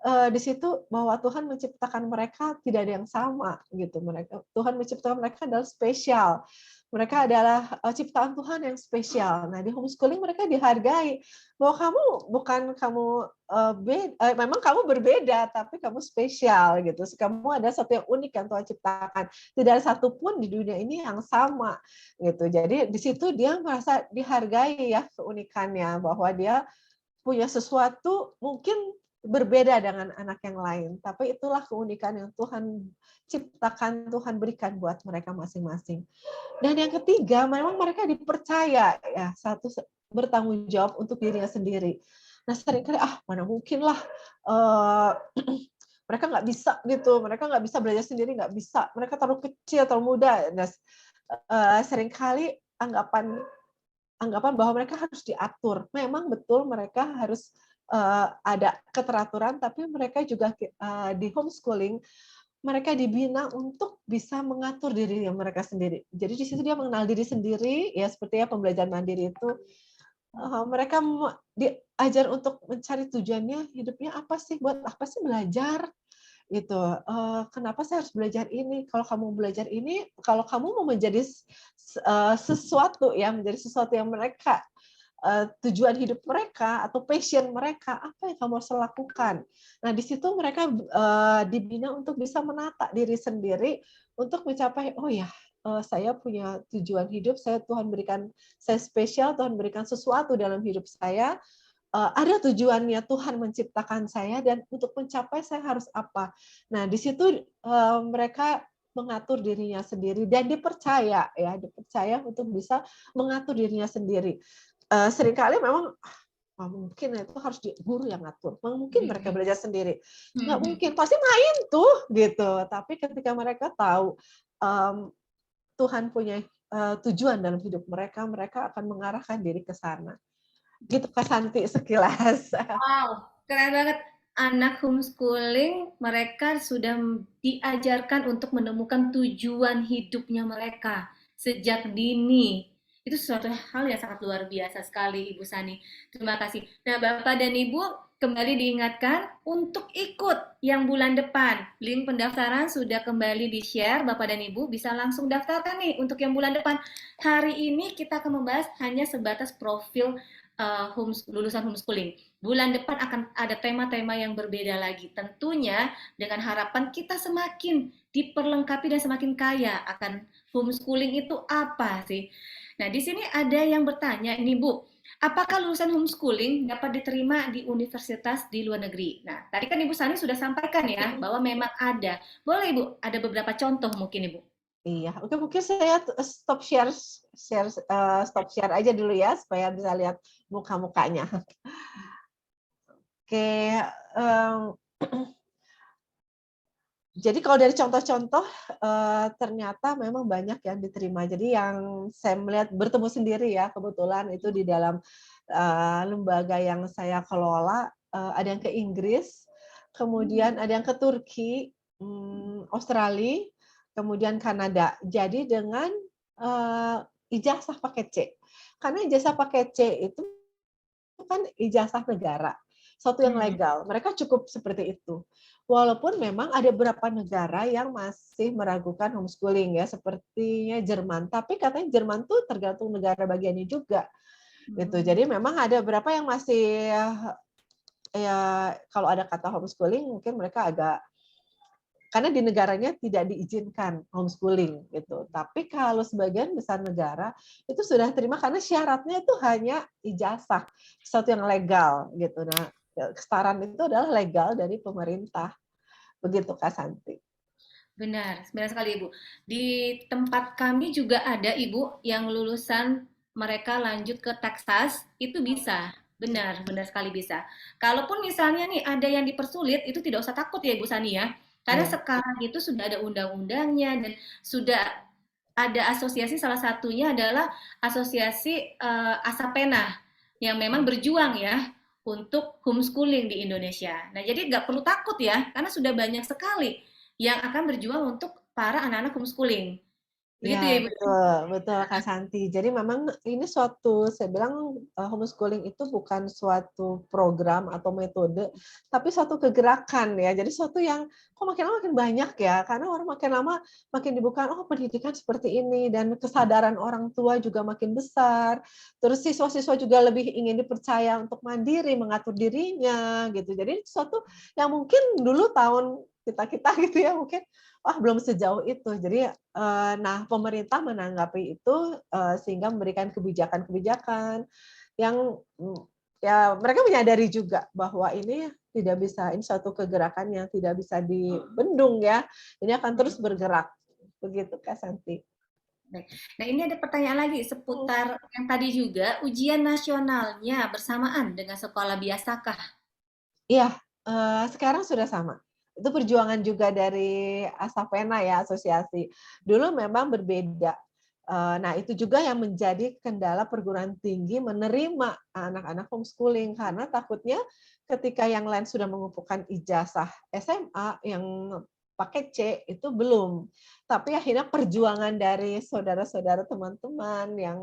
E: di situ bahwa Tuhan menciptakan mereka tidak ada yang sama gitu. Tuhan menciptakan mereka adalah spesial. Mereka adalah ciptaan Tuhan yang spesial. Nah, di homeschooling mereka dihargai bahwa memang kamu berbeda, tapi kamu spesial gitu. Kamu ada satu yang unik yang Tuhan ciptakan. Tidak ada satupun di dunia ini yang sama gitu. Jadi di situ dia merasa dihargai ya keunikannya, bahwa dia punya sesuatu mungkin berbeda dengan anak yang lain, tapi itulah keunikan yang Tuhan ciptakan, Tuhan berikan buat mereka masing-masing. Dan yang ketiga, memang mereka dipercaya ya, satu bertanggung jawab untuk dirinya sendiri. Nah, seringkali mana mungkin lah mereka nggak bisa gitu, mereka nggak bisa belajar sendiri, nggak bisa, mereka terlalu kecil, terlalu muda. Nah, seringkali anggapan bahwa mereka harus diatur. Memang betul mereka harus ada keteraturan, tapi mereka juga di homeschooling mereka dibina untuk bisa mengatur diri mereka sendiri. Jadi di situ dia mengenal diri sendiri, ya seperti ya pembelajaran mandiri itu. Mereka diajar untuk mencari tujuannya, hidupnya apa sih, buat apa sih belajar gitu. Kenapa saya harus belajar ini? Kalau kamu belajar ini, kalau kamu mau menjadi sesuatu ya, menjadi sesuatu yang mereka tujuan hidup mereka atau passion mereka, apa yang kamu harus lakukan. Nah, di situ mereka dibina untuk bisa menata diri sendiri untuk mencapai, oh ya, saya punya tujuan hidup, Tuhan berikan saya spesial, Tuhan berikan sesuatu dalam hidup saya, ada tujuannya, Tuhan menciptakan saya, dan untuk mencapai saya harus apa. Nah, di situ mereka mengatur dirinya sendiri dan dipercaya untuk bisa mengatur dirinya sendiri. Seringkali memang mungkin itu harus guru yang ngatur, mungkin mereka belajar sendiri, nggak mungkin, pasti main tuh gitu. Tapi ketika mereka tahu Tuhan punya tujuan dalam hidup mereka, mereka akan mengarahkan diri ke sana. Gitu Kak Santi sekilas.
A: Wow, keren banget. Anak homeschooling, mereka sudah diajarkan untuk menemukan tujuan hidupnya mereka sejak dini. Itu suatu hal yang sangat luar biasa sekali, Ibu Sani. Terima kasih. Nah, Bapak dan Ibu kembali diingatkan untuk ikut yang bulan depan. Link pendaftaran sudah kembali di-share, Bapak dan Ibu bisa langsung daftarkan nih untuk yang bulan depan. Hari ini kita akan membahas hanya sebatas profil lulusan homeschooling. Bulan depan akan ada tema-tema yang berbeda lagi. Tentunya dengan harapan kita semakin diperlengkapi dan semakin kaya akan homeschooling itu apa sih. Nah, di sini ada yang bertanya, ini Bu, apakah lulusan homeschooling dapat diterima di universitas di luar negeri? Nah, tadi kan Ibu Sani sudah sampaikan ya, bahwa memang ada. Boleh Ibu, ada beberapa contoh mungkin Ibu.
E: Iya, oke, mungkin saya stop share aja dulu ya supaya bisa lihat muka-mukanya. Oke, jadi kalau dari contoh-contoh ternyata memang banyak yang diterima. Jadi yang saya melihat bertemu sendiri ya, kebetulan itu di dalam lembaga yang saya kelola, ada yang ke Inggris, kemudian ada yang ke Turki, Australia, kemudian Kanada. Jadi dengan ijazah paket C. Karena ijazah paket C itu kan ijazah negara, suatu yang legal. Mereka cukup seperti itu. Walaupun memang ada beberapa negara yang masih meragukan homeschooling ya, sepertinya Jerman. Tapi katanya Jerman tuh tergantung negara bagiannya juga. Gitu. Jadi memang ada beberapa yang masih ya kalau ada kata homeschooling mungkin mereka agak, karena di negaranya tidak diizinkan homeschooling gitu. Tapi kalau sebagian besar negara itu sudah terima karena syaratnya itu hanya ijazah, sesuatu yang legal gitu. Nah, kesetaraan itu adalah legal dari pemerintah Begitu Kak Santi.
A: Benar, benar sekali Ibu. Di tempat kami juga ada Ibu yang lulusan mereka lanjut ke Texas, itu bisa. Benar, benar sekali bisa. Kalaupun misalnya nih ada yang dipersulit, itu tidak usah takut ya Ibu Sani ya. Karena
E: Ya,
A: sekarang itu sudah ada undang-undangnya dan sudah ada asosiasi, salah satunya adalah asosiasi Asapena yang memang berjuang ya untuk homeschooling di Indonesia. Nah, jadi nggak perlu takut ya, karena sudah banyak sekali yang akan berjuang untuk para anak-anak homeschooling. Begitu ya,
E: ya
A: Ibu?
E: betul, betul Kak Santi. Jadi memang ini suatu, saya bilang homeschooling itu bukan suatu program atau metode, tapi suatu kegerakan ya. Jadi suatu yang kok makin lama makin banyak ya, karena orang makin lama makin dibuka, oh pendidikan seperti ini, dan kesadaran orang tua juga makin besar. Terus siswa-siswa juga lebih ingin dipercaya untuk mandiri, mengatur dirinya gitu. Jadi suatu yang mungkin dulu tahun kita-kita gitu ya, mungkin belum sejauh itu. Jadi nah, pemerintah menanggapi itu sehingga memberikan kebijakan-kebijakan yang ya mereka menyadari juga bahwa ini tidak bisa, ini suatu kegerakan yang tidak bisa dibendung ya. Ini akan terus bergerak. Begitu Kak Santi.
A: Baik. Nah, ini ada pertanyaan lagi seputar yang tadi juga, ujian nasionalnya bersamaan dengan sekolah biasakah?
E: Iya, sekarang sudah sama. Itu perjuangan juga dari Asapena ya, asosiasi. Dulu memang berbeda. Nah, itu juga yang menjadi kendala perguruan tinggi menerima anak-anak homeschooling, karena takutnya ketika yang lain sudah mengumpulkan ijazah SMA, yang pakai C itu belum. Tapi akhirnya perjuangan dari saudara-saudara teman-teman yang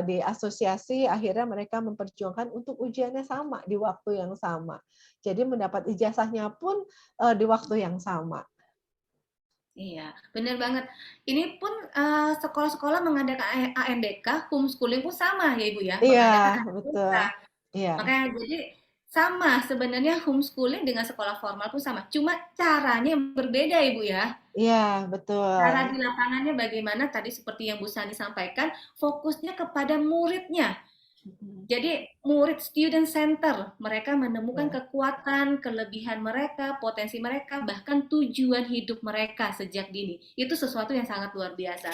E: di asosiasi, akhirnya mereka memperjuangkan untuk ujiannya sama di waktu yang sama. Jadi mendapat ijazahnya pun di waktu yang sama.
A: Iya, benar banget. Ini pun sekolah-sekolah mengadakan ANDK, homeschooling pun sama ya Ibu ya,
E: Iya,
A: mengadakan
E: betul.
A: ANDK.
E: Iya,
A: Makanya jadi sama sebenarnya homeschooling dengan sekolah formal pun sama, cuma caranya yang berbeda Ibu ya.
E: iya, betul.
A: Cara di lapangannya bagaimana tadi seperti yang Bu Sani sampaikan, fokusnya kepada muridnya. Jadi murid student center, mereka menemukan
E: Ya.
A: kekuatan, kelebihan mereka, potensi mereka, bahkan tujuan hidup mereka sejak dini. Itu sesuatu yang sangat luar biasa.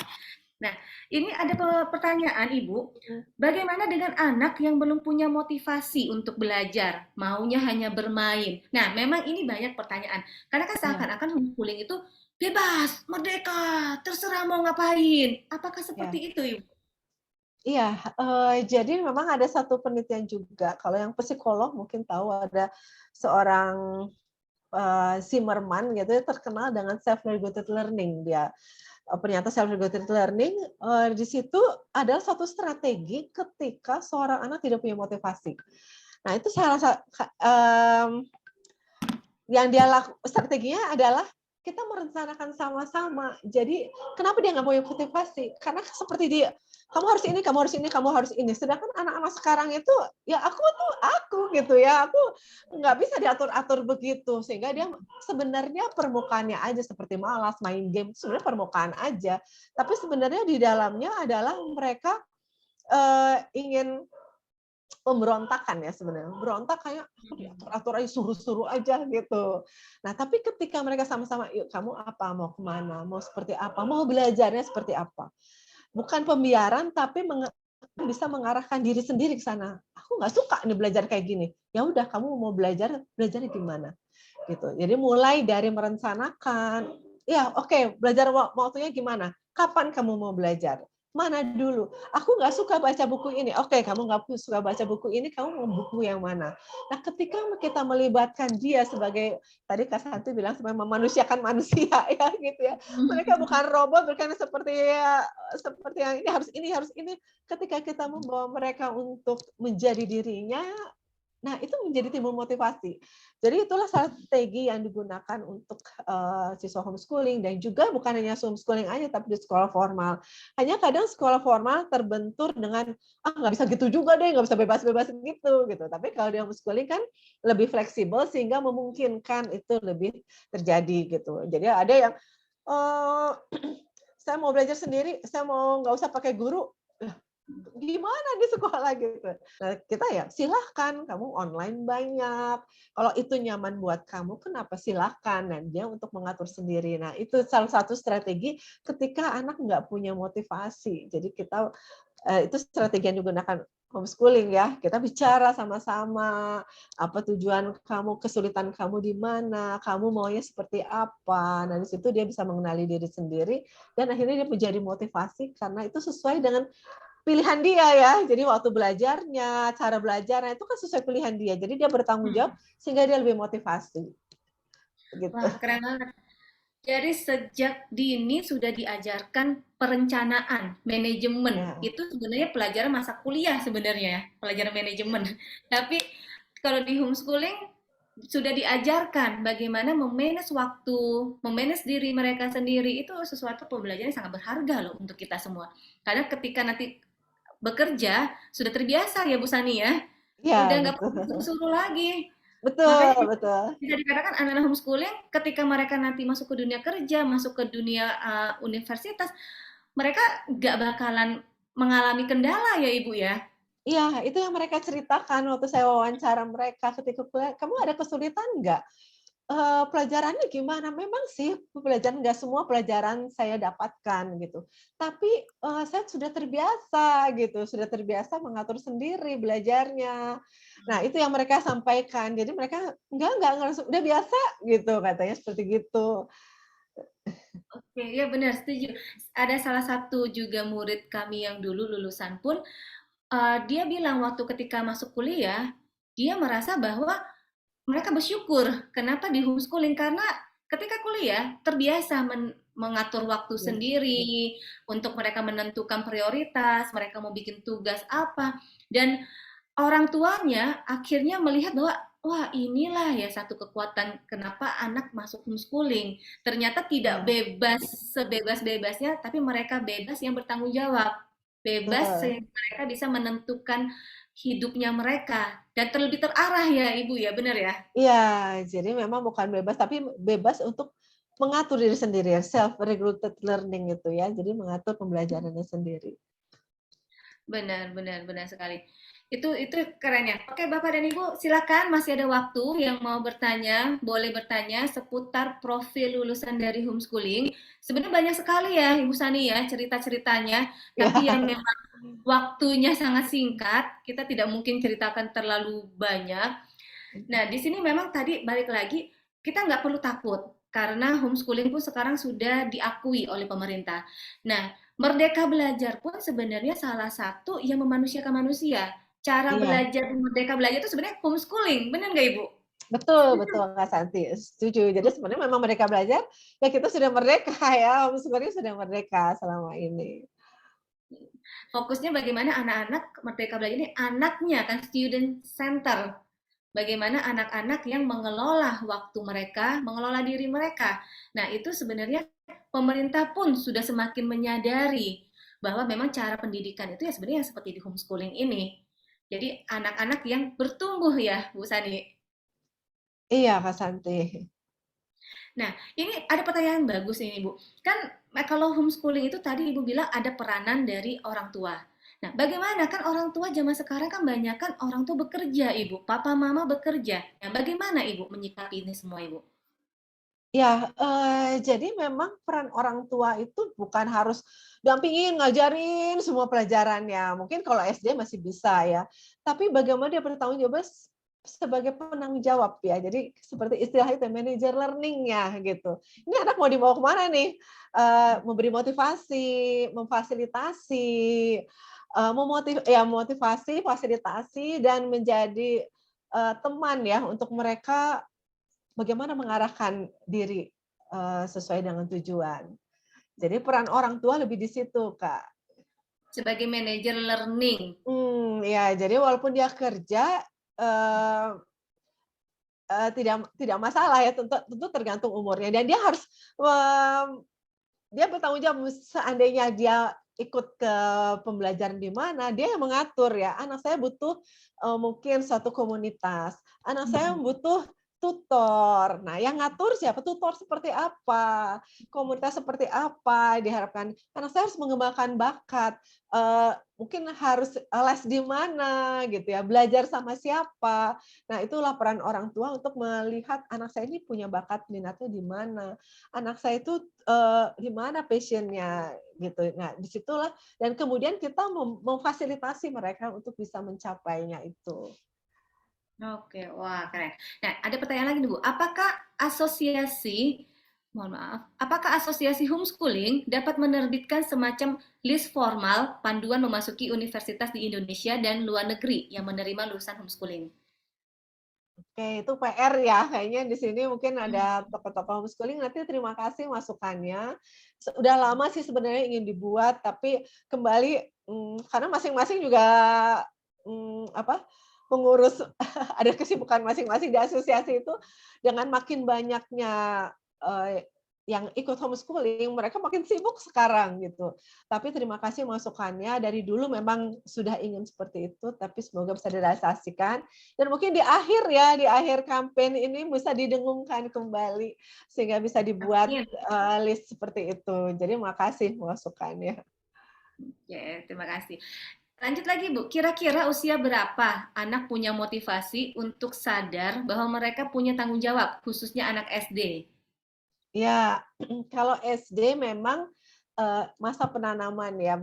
A: Nah, ini ada pertanyaan Ibu, bagaimana dengan anak yang belum punya motivasi untuk belajar, maunya hanya bermain? Nah, memang ini banyak pertanyaan, karena kan
E: Ya.
A: seakan-akan homeschooling itu bebas, merdeka, terserah mau ngapain. Apakah seperti
E: Ya.
A: itu, Ibu?
E: Iya, jadi memang ada satu penelitian juga, kalau yang psikolog mungkin tahu, ada seorang Zimmerman gitu ya, terkenal dengan self-regulated learning. Dia ternyata self-regulated learning di situ adalah satu strategi ketika seorang anak tidak punya motivasi. Nah, itu saya rasa yang dia strateginya adalah kita merencanakan sama-sama. Jadi kenapa dia nggak punya motivasi? Karena seperti dia, kamu harus ini, kamu harus ini, kamu harus ini. Sedangkan anak-anak sekarang itu, ya aku tuh aku gitu ya, aku nggak bisa diatur-atur begitu. Sehingga dia sebenarnya permukaannya aja seperti malas, main game, sebenarnya permukaan aja. Tapi sebenarnya di dalamnya adalah mereka ingin pemberontakan ya sebenarnya. Berontak kayak diatur-atur aja, suruh-suruh aja gitu. Nah, tapi ketika mereka sama-sama, yuk kamu apa, mau kemana, mau seperti apa, mau belajarnya seperti apa. Bukan pembiaran, tapi bisa mengarahkan diri sendiri ke sana. Aku nggak suka nih belajar kayak gini. Ya udah, kamu mau belajar, belajarnya gimana? Gitu. Jadi mulai dari merencanakan, ya oke, belajar waktunya gimana? Kapan kamu mau belajar? Mana dulu? Aku nggak suka baca buku ini. Oke, kamu nggak suka baca buku ini, kamu mau buku yang mana? Nah, ketika kita melibatkan dia sebagai, tadi Kak Santi bilang, sebagai memanusiakan manusia ya gitu ya. Mereka bukan robot, bukan seperti yang ini harus ini. Ketika kita membawa mereka untuk menjadi dirinya, nah itu menjadi timbul motivasi. Jadi itulah strategi yang digunakan untuk siswa homeschooling, dan juga bukan hanya homeschooling aja, tapi di sekolah formal. Hanya kadang sekolah formal terbentur dengan nggak bisa gitu juga deh, nggak bisa bebas-bebas gitu. Tapi kalau di homeschooling kan lebih fleksibel sehingga memungkinkan itu lebih terjadi gitu. Jadi ada yang saya mau belajar sendiri, saya mau nggak usah pakai guru. gimana di sekolah gitu. Nah, kita ya silahkan, kamu online banyak. Kalau itu nyaman buat kamu, kenapa silahkan. Dan dia untuk mengatur sendiri. Nah, itu salah satu strategi ketika anak nggak punya motivasi. Jadi kita itu strategi yang digunakan homeschooling ya. Kita bicara sama-sama, apa tujuan kamu, kesulitan kamu di mana, kamu maunya seperti apa. Nah, di situ dia bisa mengenali diri sendiri dan akhirnya dia menjadi motivasi karena itu sesuai dengan pilihan dia ya. Jadi waktu belajarnya, cara belajarnya itu kan sesuai pilihan dia. Jadi dia bertanggung jawab sehingga dia lebih motivasi. Gitu.
A: Wah, keren banget. Jadi sejak dini sudah diajarkan perencanaan, manajemen.
E: Ya.
A: Itu sebenarnya pelajaran masa kuliah sebenarnya ya, pelajaran manajemen. Tapi kalau di homeschooling sudah diajarkan bagaimana memanage waktu, memanage diri mereka sendiri. Itu sesuatu pembelajaran yang sangat berharga loh untuk kita semua. Karena ketika nanti bekerja sudah terbiasa ya Bu Sani ya,
E: Iya,
A: udah nggak
E: betul.
A: perlu suruh lagi.
E: Betul,
A: Makanya
E: betul.
A: bisa dikatakan anak-anak homeschooling ketika mereka nanti masuk ke dunia kerja, masuk ke dunia universitas, mereka nggak bakalan mengalami kendala ya Ibu ya.
E: Iya, itu yang mereka ceritakan waktu saya wawancara mereka ketika kuliah. Kamu ada kesulitan nggak? Pelajarannya gimana? Memang sih pelajaran nggak semua pelajaran saya dapatkan gitu. Tapi saya sudah terbiasa gitu, sudah terbiasa mengatur sendiri belajarnya. Nah itu yang mereka sampaikan. Jadi mereka nggak ngerasa udah biasa gitu katanya seperti gitu.
A: Oke, ya benar, setuju. Ada salah satu juga murid kami yang dulu lulusan pun, dia bilang waktu ketika masuk kuliah, dia merasa bahwa mereka bersyukur kenapa di homeschooling karena ketika kuliah terbiasa mengatur waktu
E: Ya.
A: sendiri untuk mereka menentukan prioritas, mereka mau bikin tugas apa dan orang tuanya akhirnya melihat bahwa wah inilah ya satu kekuatan kenapa anak masuk homeschooling. Ternyata tidak bebas sebebas-bebasnya, tapi mereka bebas yang bertanggung jawab. Bebas
E: Betul.
A: sehingga mereka bisa menentukan hidupnya mereka dan terlebih terarah ya Ibu ya, benar ya?
E: Iya, jadi memang bukan bebas, tapi bebas untuk mengatur diri sendiri ya, self-regulated learning itu ya, jadi mengatur pembelajarannya sendiri.
A: Benar, benar, benar sekali. Itu keren ya. Oke, Bapak dan Ibu, silakan masih ada waktu yang mau bertanya, boleh bertanya seputar profil lulusan dari homeschooling. Sebenarnya banyak sekali ya, Ibu Sani ya, cerita-ceritanya, tapi yang
E: Ya,
A: memang waktunya sangat singkat, kita tidak mungkin ceritakan terlalu banyak. Nah, di sini memang tadi balik lagi, kita nggak perlu takut, karena homeschooling pun sekarang sudah diakui oleh pemerintah. Nah, Merdeka Belajar pun sebenarnya salah satu yang memanusiakan manusia. Cara
E: iya,
A: belajar Merdeka Belajar itu sebenarnya homeschooling, benar nggak Ibu?
E: betul, betul Kak Santi, setuju. Jadi sebenarnya memang mereka belajar, ya kita sudah merdeka ya, homeschooling sudah merdeka selama ini.
A: Fokusnya bagaimana anak-anak Merdeka Belajar ini anaknya kan student center. Bagaimana anak-anak yang mengelola waktu mereka, mengelola diri mereka. Nah, itu sebenarnya pemerintah pun sudah semakin menyadari bahwa memang cara pendidikan itu ya sebenarnya seperti di homeschooling ini. Jadi anak-anak yang bertumbuh ya, Bu Sani.
E: Iya Kak Santi.
A: Nah, ini ada pertanyaan bagus ini, Bu. Kan kalau homeschooling itu tadi Ibu bilang ada peranan dari orang tua. Nah, bagaimana kan orang tua zaman sekarang kan banyak kan orang tua bekerja, Ibu. Papa mama bekerja. Nah, bagaimana Ibu menyikapi ini semua, Ibu?
E: Ya, jadi memang peran orang tua itu bukan harus dampingin, ngajarin semua pelajarannya. Mungkin kalau SD masih bisa ya, tapi bagaimana dia bertanggung jawab sebagai penanggung jawab ya. Jadi seperti istilah itu manajer learning-nya gitu. Ini anak mau dibawa kemana nih? Memberi motivasi, memfasilitasi, motivasi, fasilitasi dan menjadi teman ya untuk mereka bagaimana mengarahkan diri sesuai dengan tujuan. Jadi peran orang tua lebih di situ, Kak.
A: Sebagai manajer learning.
E: Ya, jadi walaupun dia kerja eh, tidak masalah ya, tentu tergantung umurnya dan dia harus dia bertanggung jawab seandainya dia ikut ke pembelajaran di mana, dia yang mengatur ya. Anak saya butuh mungkin suatu komunitas. Anak saya butuh tutor. Nah, yang ngatur siapa? Tutor seperti apa? Komunitas seperti apa? Diharapkan anak saya harus mengembangkan bakat. Mungkin harus les di mana gitu ya, belajar sama siapa. Nah, itulah peran orang tua untuk melihat anak saya ini punya bakat minatnya di mana. Anak saya itu di mana passion-nya gitu. Nah, disitulah dan kemudian kita memfasilitasi mereka untuk bisa mencapainya itu.
A: Oke, wah keren. Nah, ada pertanyaan lagi nih Bu. Apakah asosiasi homeschooling dapat menerbitkan semacam list formal panduan memasuki universitas di Indonesia dan luar negeri yang menerima lulusan homeschooling?
E: Oke, itu PR ya. Kayaknya di sini mungkin ada tokoh-tokoh homeschooling. Nanti terima kasih masukannya. Udah lama sih sebenarnya ingin dibuat, tapi kembali karena masing-masing juga mengurus ada kesibukan masing-masing di asosiasi itu dengan makin banyaknya yang ikut homeschooling, mereka makin sibuk sekarang gitu. Tapi terima kasih masukannya. Dari dulu memang sudah ingin seperti itu, tapi semoga bisa direalisasikan. Dan mungkin di akhir kampanye ini bisa didengungkan kembali sehingga bisa dibuat
A: Amin.
E: list seperti itu. Jadi makasih masukannya.
A: Ya, terima kasih. Lanjut lagi Bu, kira-kira usia berapa anak punya motivasi untuk sadar bahwa mereka punya tanggung jawab, khususnya anak SD?
E: Ya, kalau SD memang masa penanaman ya,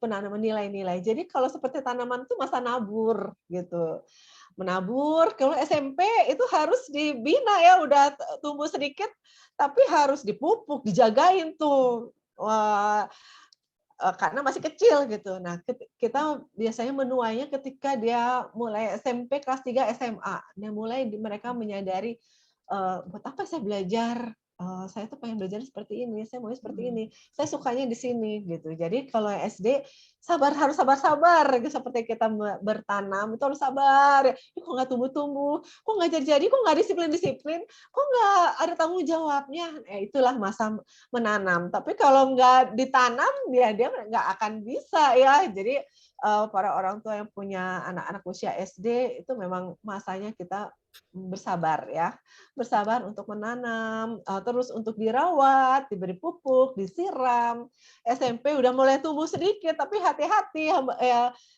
E: penanaman nilai-nilai. Jadi kalau seperti tanaman itu masa nabur gitu. Menabur, kalau SMP itu harus dibina ya, udah tumbuh sedikit, tapi harus dipupuk, dijagain tuh. Wah, karena masih kecil gitu. Nah, kita biasanya menuainya ketika dia mulai SMP kelas 3 SMA. Dia mulai mereka menyadari buat apa saya belajar? Saya tuh pengen belajar seperti ini, saya maunya seperti ini, saya sukanya di sini gitu. Jadi kalau SD harus sabar-sabar gitu, seperti kita bertanam itu harus sabar. Kok nggak tumbuh-tumbuh, kok nggak jadi-jadi, kok nggak disiplin-disiplin, kok nggak ada tanggung jawabnya. Itulah masa menanam. Tapi kalau nggak ditanam, dia nggak akan bisa ya. Jadi para orang tua yang punya anak-anak usia SD itu memang masanya kita bersabar ya, bersabar untuk menanam, terus untuk dirawat, diberi pupuk, disiram. SMP udah mulai tumbuh sedikit, tapi hati-hati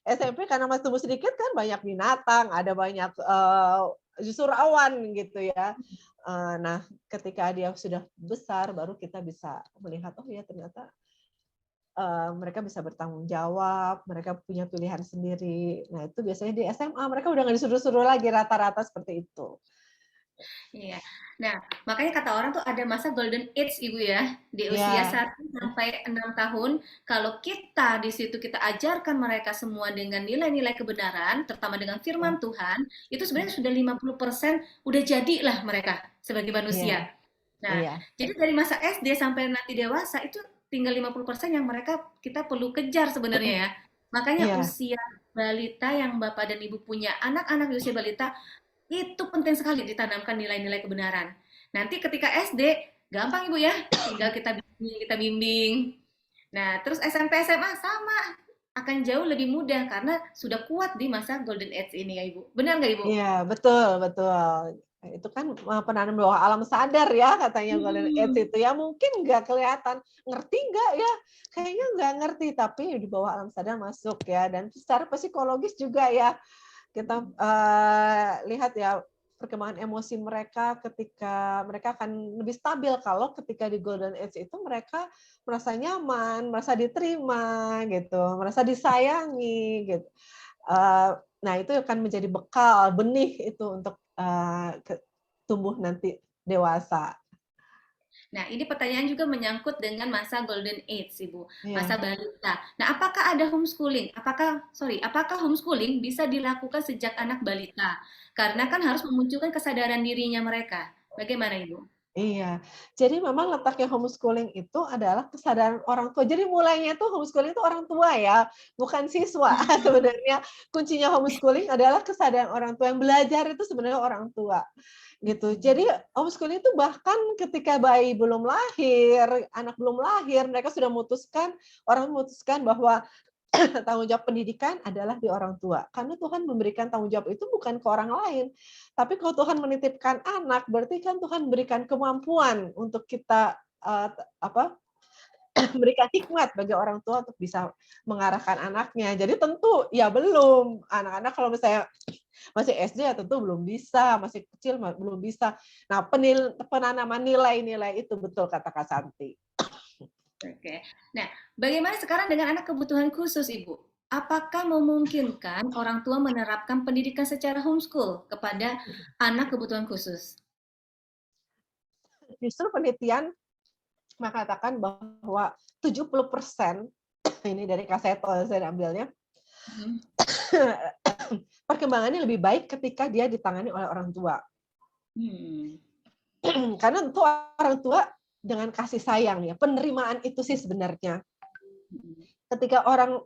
E: SMP karena masih tumbuh sedikit kan banyak binatang, ada banyak justru rawan gitu ya. Nah, ketika dia sudah besar, baru kita bisa melihat oh ya ternyata mereka bisa bertanggung jawab, mereka punya pilihan sendiri. Nah, itu biasanya di SMA mereka udah nggak disuruh-suruh lagi rata-rata seperti itu.
A: Iya. Nah, makanya kata orang tuh ada masa golden age Ibu ya, di usia
E: Ya,
A: 1 sampai 6 tahun. Kalau kita di situ kita ajarkan mereka semua dengan nilai-nilai kebenaran, terutama dengan firman Tuhan, itu sebenarnya sudah 50% udah jadilah mereka sebagai
E: iya,
A: manusia. Nah,
E: iya,
A: jadi dari masa SD sampai nanti dewasa itu tinggal 50% yang kita perlu kejar sebenarnya ya. Makanya
E: iya,
A: usia balita yang Bapak dan Ibu punya anak-anak di usia balita itu penting sekali ditanamkan nilai-nilai kebenaran. Nanti ketika SD, gampang Ibu ya, tinggal kita bimbing. Nah, terus SMP, SMA sama, akan jauh lebih mudah karena sudah kuat di masa golden age ini ya Ibu. Benar nggak Ibu?
E: iya, betul, betul. Itu kan penanam bawah alam sadar ya katanya Golden Age itu ya mungkin nggak kelihatan ngerti nggak ya kayaknya nggak ngerti tapi di bawah alam sadar masuk ya dan secara psikologis juga ya kita lihat ya perkembangan emosi mereka ketika mereka akan lebih stabil kalau ketika di Golden Age itu mereka merasa nyaman, merasa diterima gitu, merasa disayangi gitu. Nah, itu akan menjadi bekal, benih itu untuk tumbuh nanti dewasa.
A: Nah, ini pertanyaan juga menyangkut dengan masa golden age, Ibu, masa
E: Iya.
A: balita. Nah, apakah ada homeschooling? Apakah homeschooling bisa dilakukan sejak anak balita? Karena kan harus memunculkan kesadaran dirinya mereka. Bagaimana, Ibu?
E: Iya, jadi memang letaknya homeschooling itu adalah kesadaran orang tua. Jadi mulainya itu homeschooling itu orang tua ya, bukan siswa. Sebenarnya kuncinya homeschooling adalah kesadaran orang tua. Yang belajar itu sebenarnya orang tua. Gitu. Jadi homeschooling itu bahkan ketika bayi belum lahir, anak belum lahir, mereka sudah orang memutuskan bahwa tanggung jawab pendidikan adalah di orang tua. Karena Tuhan memberikan tanggung jawab itu bukan ke orang lain. Tapi kalau Tuhan menitipkan anak, berarti kan Tuhan berikan kemampuan untuk kita memberikan hikmat bagi orang tua untuk bisa mengarahkan anaknya. Jadi tentu ya belum. Anak-anak kalau misalnya masih SD ya tentu belum bisa, masih kecil belum bisa. Nah, penanaman nilai-nilai itu betul kata Kak Santi.
A: Oke. Nah, bagaimana sekarang dengan anak kebutuhan khusus, Ibu? Apakah memungkinkan orang tua menerapkan pendidikan secara homeschool kepada anak kebutuhan khusus?
E: Justru penelitian mengatakan bahwa 70% ini dari Kak Seto saya ambilnya, perkembangannya lebih baik ketika dia ditangani oleh orang tua. Karena tentu orang tua dengan kasih sayang ya, penerimaan itu sih sebenarnya. Ketika orang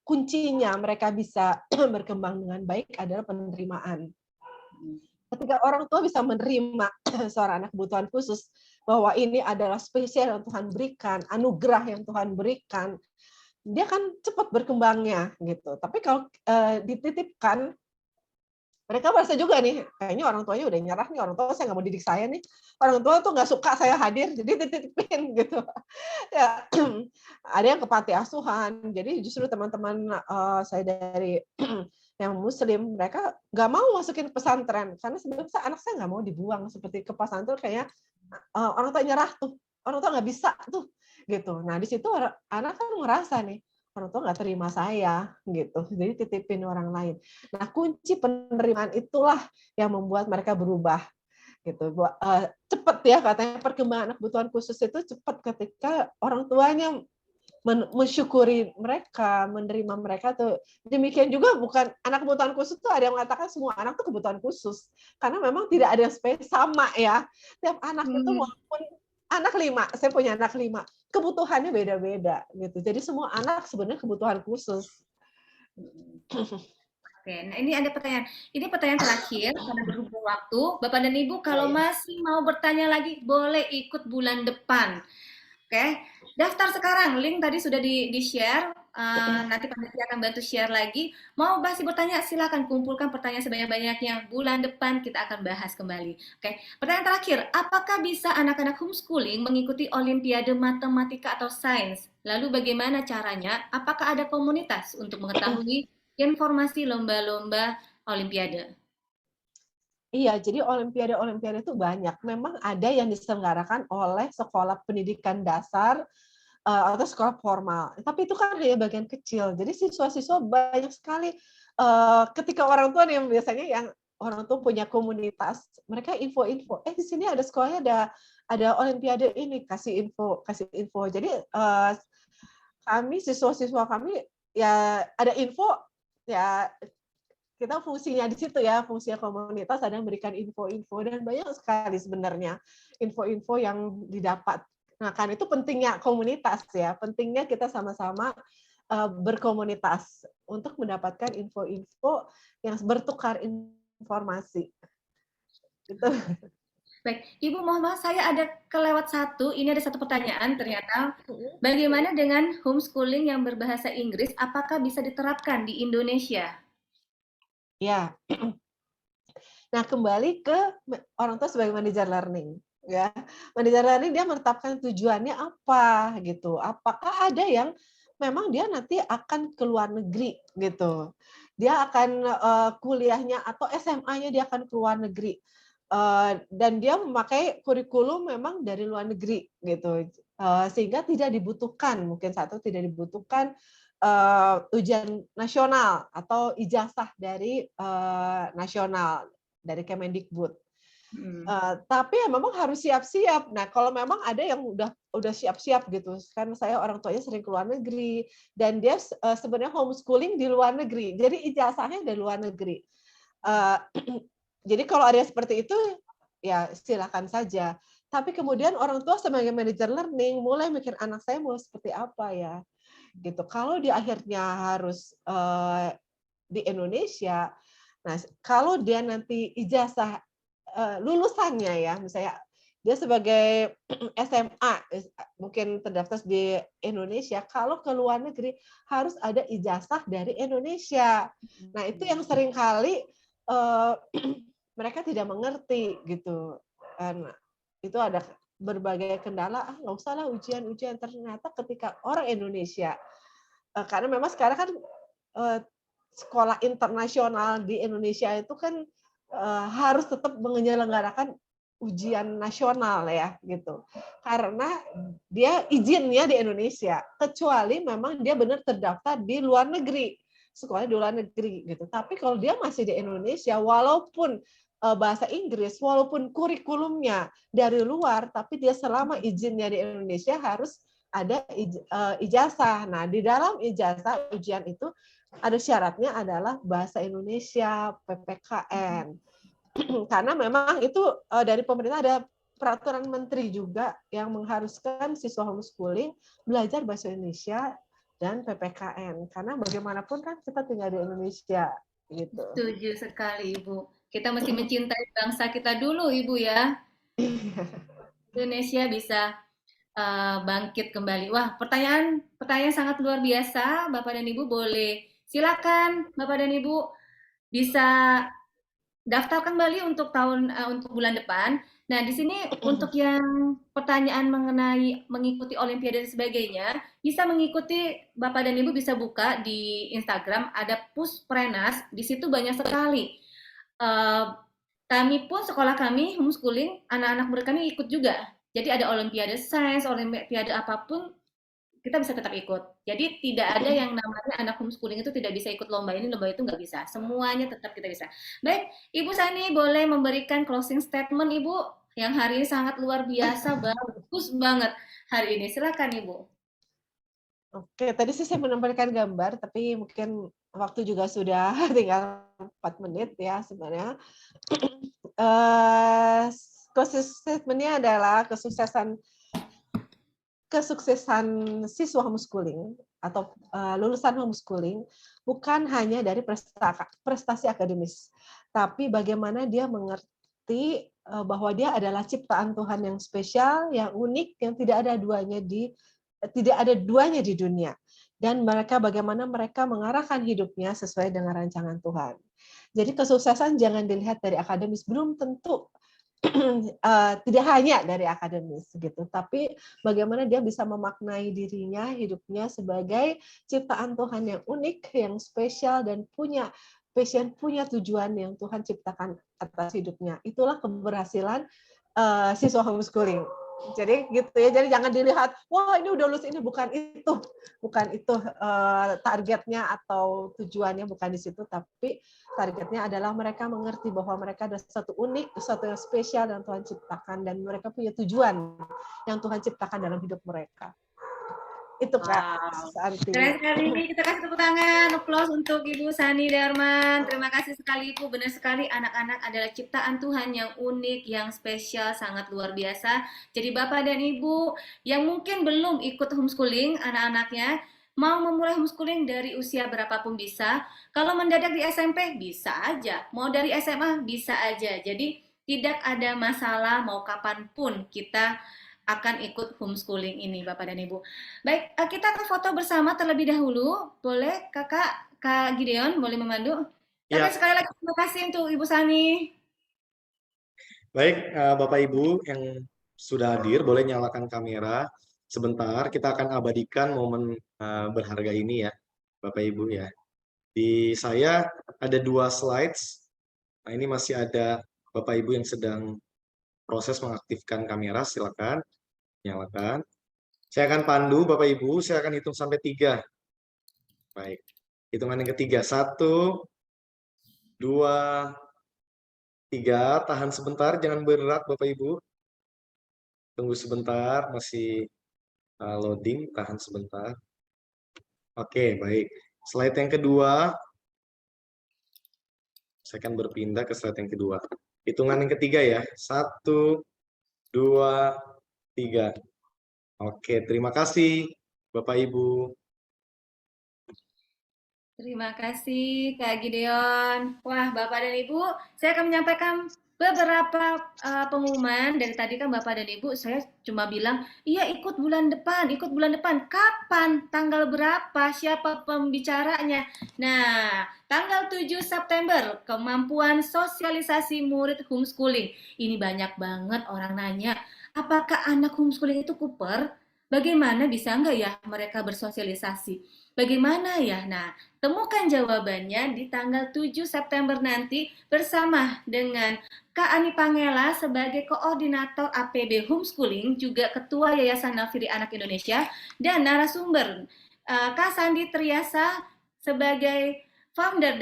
E: kuncinya mereka bisa berkembang dengan baik adalah penerimaan. Ketika orang tua bisa menerima seorang anak kebutuhan khusus bahwa ini adalah spesial yang Tuhan berikan, anugerah yang Tuhan berikan, dia kan cepat berkembangnya gitu. Tapi kalau dititipkan, mereka merasa juga nih, kayaknya orang tuanya udah nyerah nih, orang tua saya nggak mau didik saya nih, orang tua tuh nggak suka saya hadir, jadi dititipin gitu. Ya, ada yang ke panti asuhan, jadi justru teman-teman saya dari yang Muslim, mereka nggak mau masukin pesantren, karena sebenarnya anak saya nggak mau dibuang seperti ke pesantren, kayaknya orang tua nyerah tuh, orang tua nggak bisa tuh, gitu. Nah di situ anak kan ngerasa nih, orang tua nggak terima saya, gitu. Jadi titipin orang lain. Nah kunci penerimaan itulah yang membuat mereka berubah, gitu. Cepat ya katanya perkembangan anak kebutuhan khusus itu cepat ketika orang tuanya mensyukuri mereka, menerima mereka tuh. Demikian juga bukan anak kebutuhan khusus tuh ada yang mengatakan semua anak tuh kebutuhan khusus. Karena memang tidak ada yang sama ya. Tiap anak itu walaupun anak 5, saya punya anak 5, kebutuhannya beda-beda gitu. Jadi semua anak sebenarnya kebutuhan khusus.
A: Oke, nah ini ada pertanyaan. Ini pertanyaan terakhir karena berhubung waktu. Bapak dan Ibu kalau masih mau bertanya lagi boleh ikut bulan depan. Oke, daftar sekarang. Link tadi sudah di-share. Nanti panitia akan bantu share lagi. Mau masih bertanya, silakan kumpulkan pertanyaan sebanyak-banyaknya. Bulan depan kita akan bahas kembali. Oke, pertanyaan terakhir. Apakah bisa anak-anak homeschooling mengikuti Olimpiade Matematika atau Sains? Lalu bagaimana caranya? Apakah ada komunitas untuk mengetahui informasi lomba-lomba Olimpiade?
E: Iya, jadi olimpiade-olimpiade itu banyak. Memang ada yang diselenggarakan oleh sekolah pendidikan dasar atau sekolah formal. Tapi itu kan hanya bagian kecil. Jadi siswa-siswa banyak sekali ketika orang tua nih biasanya yang orang tua punya komunitas, mereka info-info. Di sini ada sekolahnya ada olimpiade ini, kasih info. Jadi kami siswa-siswa kami ya ada info ya kita fungsinya di situ ya, fungsinya komunitas ada yang memberikan info-info dan banyak sekali sebenarnya info-info yang didapat. Nah, kan itu pentingnya komunitas ya, pentingnya kita sama-sama berkomunitas untuk mendapatkan info-info yang bertukar informasi. Gitu.
A: Baik, Ibu mohon maaf saya ada kelewat satu. Ini ada satu pertanyaan ternyata. Bagaimana dengan homeschooling yang berbahasa Inggris? Apakah bisa diterapkan di Indonesia?
E: Ya. Nah, kembali ke orang tua sebagai manajer learning. Ya, manajer learning dia menetapkan tujuannya apa gitu. Apakah ada yang memang dia nanti akan ke luar negeri gitu. Dia akan kuliahnya atau SMA-nya dia akan ke luar negeri. Dan dia memakai kurikulum memang dari luar negeri gitu. Sehingga tidak dibutuhkan, mungkin satu tidak dibutuhkan ujian nasional atau ijazah dari nasional dari Kemendikbud. Tapi ya memang harus siap-siap. Nah, kalau memang ada yang udah siap-siap gitu, kan saya orang tuanya sering ke luar negeri dan dia sebenarnya homeschooling di luar negeri, jadi ijazahnya dari luar negeri. Jadi kalau ada seperti itu, ya silakan saja. Tapi kemudian orang tua sebagai manajer learning mulai mikir anak saya mau seperti apa ya, gitu. Kalau di akhirnya harus di Indonesia, nah kalau dia nanti ijazah lulusannya ya, misalnya dia sebagai SMA mungkin terdaftar di Indonesia, kalau ke luar negeri harus ada ijazah dari Indonesia. Nah, itu yang seringkali mereka tidak mengerti gitu. Nah, itu ada berbagai kendala, nggak usah lah ujian-ujian. Ternyata ketika orang Indonesia, karena memang sekarang kan sekolah internasional di Indonesia itu kan harus tetap menyelenggarakan ujian nasional ya gitu. Karena dia izinnya di Indonesia, kecuali memang dia benar terdaftar di luar negeri, sekolah di luar negeri gitu. Tapi kalau dia masih di Indonesia, walaupun bahasa Inggris, walaupun kurikulumnya dari luar, tapi dia selama izinnya di Indonesia harus ada ijazah. Nah, di dalam ijazah ujian itu ada syaratnya adalah bahasa Indonesia, PPKN. Karena memang itu dari pemerintah ada peraturan menteri juga yang mengharuskan siswa homeschooling belajar bahasa Indonesia dan PPKN. Karena bagaimanapun kan kita tinggal di Indonesia gitu.
A: Setuju sekali, Ibu. Kita mesti mencintai bangsa kita dulu, Ibu ya. Indonesia bisa bangkit kembali. Wah, pertanyaan sangat luar biasa, Bapak dan Ibu. Boleh silakan Bapak dan Ibu bisa daftar kembali untuk untuk bulan depan. Nah, di sini untuk yang pertanyaan mengenai mengikuti olimpiade dan sebagainya, bisa mengikuti Bapak dan Ibu bisa buka di Instagram ada Pusprenas, di situ banyak sekali. Eh, Kami pun sekolah kami homeschooling, anak-anak murid kami ikut juga. Jadi ada olimpiade sains, olimpiade apapun kita bisa tetap ikut. Jadi tidak ada yang namanya anak homeschooling itu tidak bisa ikut lomba ini, lomba itu nggak bisa. Semuanya tetap kita bisa. Baik, Ibu Sani boleh memberikan closing statement Ibu yang hari ini sangat luar biasa, bagus banget hari ini. Silakan Ibu.
E: Oke, tadi sih saya menampilkan gambar, tapi mungkin waktu juga sudah tinggal 4 menit ya sebenarnya. Closing statement-nya adalah kesuksesan siswa homeschooling atau lulusan homeschooling bukan hanya dari prestasi akademis, tapi bagaimana dia mengerti bahwa dia adalah ciptaan Tuhan yang spesial, yang unik, yang tidak ada duanya di dunia. Dan bagaimana mereka mengarahkan hidupnya sesuai dengan rancangan Tuhan. Jadi kesuksesan jangan dilihat dari akademis, belum tentu tidak hanya dari akademis gitu, tapi bagaimana dia bisa memaknai dirinya, hidupnya sebagai ciptaan Tuhan yang unik, yang spesial dan punya passion, punya tujuan yang Tuhan ciptakan atas hidupnya. Itulah keberhasilan siswa homeschooling. Jadi gitu ya. Jadi jangan dilihat, wah ini udah lulus ini, bukan itu targetnya atau tujuannya, bukan di situ, tapi targetnya adalah mereka mengerti bahwa mereka ada sesuatu unik, sesuatu yang spesial yang Tuhan ciptakan, dan mereka punya tujuan yang Tuhan ciptakan dalam hidup mereka. Itu Kak Santi.
A: Keren sekali, kita kasih tepuk tangan, applause untuk Ibu Sani Darman. Terima kasih sekali Ibu, benar sekali anak-anak adalah ciptaan Tuhan yang unik, yang spesial, sangat luar biasa. Jadi Bapak dan Ibu yang mungkin belum ikut homeschooling anak-anaknya, mau memulai homeschooling dari usia berapapun bisa. Kalau mendadak di SMP bisa aja, mau dari SMA bisa aja. Jadi tidak ada masalah mau kapanpun kita akan ikut homeschooling ini Bapak dan Ibu. Baik, kita akan foto bersama terlebih dahulu. Boleh Kak Gideon, boleh memandu? Tapi sekali lagi terima kasih untuk Ibu Sani.
F: Baik, Bapak Ibu yang sudah hadir, boleh nyalakan kamera sebentar. Kita akan abadikan momen berharga ini ya, Bapak Ibu ya. Di saya ada 2 slides. Nah, ini masih ada Bapak Ibu yang sedang proses mengaktifkan kamera, silakan nyalakan. Saya akan pandu Bapak Ibu, saya akan hitung sampai 3. Baik, hitungan yang ketiga, 1, 2, 3, tahan sebentar, jangan berat Bapak Ibu. Tunggu sebentar, masih loading, tahan sebentar. Oke, baik. Slide yang kedua, saya akan berpindah ke slide yang kedua. Hitungan yang ketiga ya, 1, 2, 3. Oke, terima kasih Bapak Ibu.
A: Terima kasih Kak Gideon. Wah, Bapak dan Ibu, saya akan menyampaikan beberapa pengumuman. Dari tadi kan Bapak dan Ibu, saya cuma bilang, iya ikut bulan depan, ikut bulan depan. Kapan? Tanggal berapa? Siapa pembicaranya? Nah, tanggal 7 September, kemampuan sosialisasi murid homeschooling. Ini banyak banget orang nanya, apakah anak homeschooling itu Cooper? Bagaimana bisa nggak ya mereka bersosialisasi? Bagaimana ya? Nah, temukan jawabannya di tanggal 7 September nanti bersama dengan Kak Ani Pangela sebagai Koordinator APB Homeschooling, juga Ketua Yayasan Nafiri Anak Indonesia, dan narasumber Kak Sandi Triasa sebagai Founder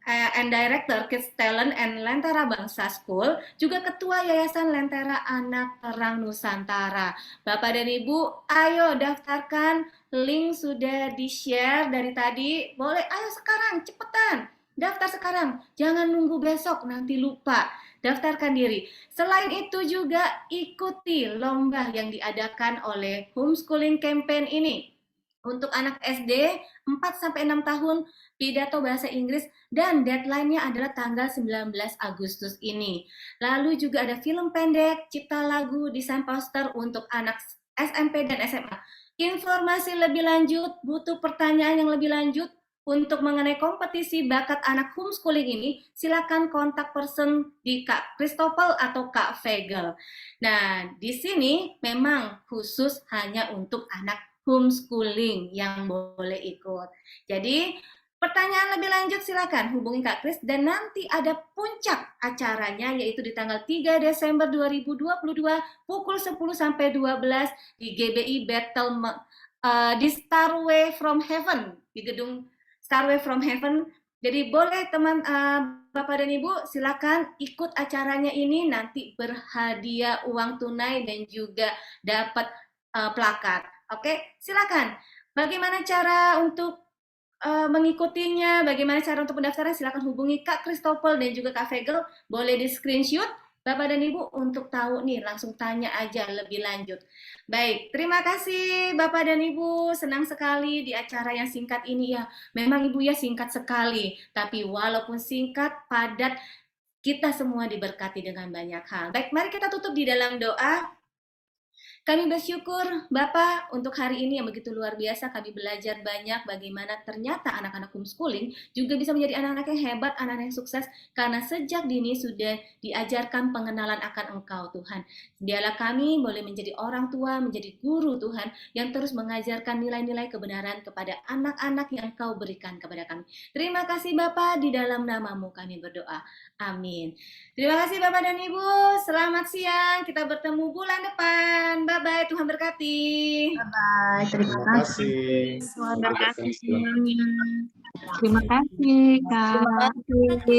A: and Director Kids Talent and Lentera Bangsa School, juga Ketua Yayasan Lentera Anak Terang Nusantara. Bapak dan Ibu, ayo daftarkan. Link sudah di-share dari tadi. Boleh, ayo sekarang, cepetan. Daftar sekarang. Jangan nunggu besok, nanti lupa. Daftarkan diri. Selain itu juga ikuti lomba yang diadakan oleh Homeschooling Campaign ini. Untuk anak SD 4-6 tahun, pidato bahasa Inggris, dan deadline-nya adalah tanggal 19 Agustus ini. Lalu juga ada film pendek, cipta lagu, desain poster untuk anak SMP dan SMA. Informasi lebih lanjut, butuh pertanyaan yang lebih lanjut untuk mengenai kompetisi bakat anak homeschooling ini, silakan kontak person di Kak Christopher atau Kak Vegel. Nah, di sini memang khusus hanya untuk anak homeschooling yang boleh ikut. Jadi, pertanyaan lebih lanjut silakan hubungi Kak Kris, dan nanti ada puncak acaranya yaitu di tanggal 3 Desember 2022 pukul 10 sampai 12 di GBI Battle di Starway from Heaven, di gedung Starway from Heaven. Jadi boleh teman Bapak dan Ibu silakan ikut acaranya ini, nanti berhadiah uang tunai dan juga dapat plakat. Oke, silakan. Bagaimana cara untuk mengikutinya, bagaimana cara untuk mendaftarnya, silakan hubungi Kak Christopher dan juga Kak Vegel. Boleh di screenshot Bapak dan Ibu untuk tahu nih, langsung tanya aja lebih lanjut. Baik, terima kasih Bapak dan Ibu, senang sekali di acara yang singkat ini ya. Memang Ibu ya singkat sekali, tapi walaupun singkat, padat, kita semua diberkati dengan banyak hal. Baik, mari kita tutup di dalam doa. Kami bersyukur Bapak untuk hari ini yang begitu luar biasa, kami belajar banyak bagaimana ternyata anak-anak homeschooling juga bisa menjadi anak-anak yang hebat, anak-anak yang sukses, karena sejak dini sudah diajarkan pengenalan akan Engkau Tuhan. Biarlah kami boleh menjadi orang tua, menjadi guru Tuhan, yang terus mengajarkan nilai-nilai kebenaran kepada anak-anak yang Engkau berikan kepada kami. Terima kasih Bapak, di dalam namamu kami berdoa. Amin. Terima kasih Bapak dan Ibu, selamat siang, kita bertemu bulan depan. Bye-bye, Tuhan berkati.
E: Bye, terima
F: Terima kasih.
E: kasih.
F: Terima kasih.
G: Terima kasih, Kak.
E: Terima kasih.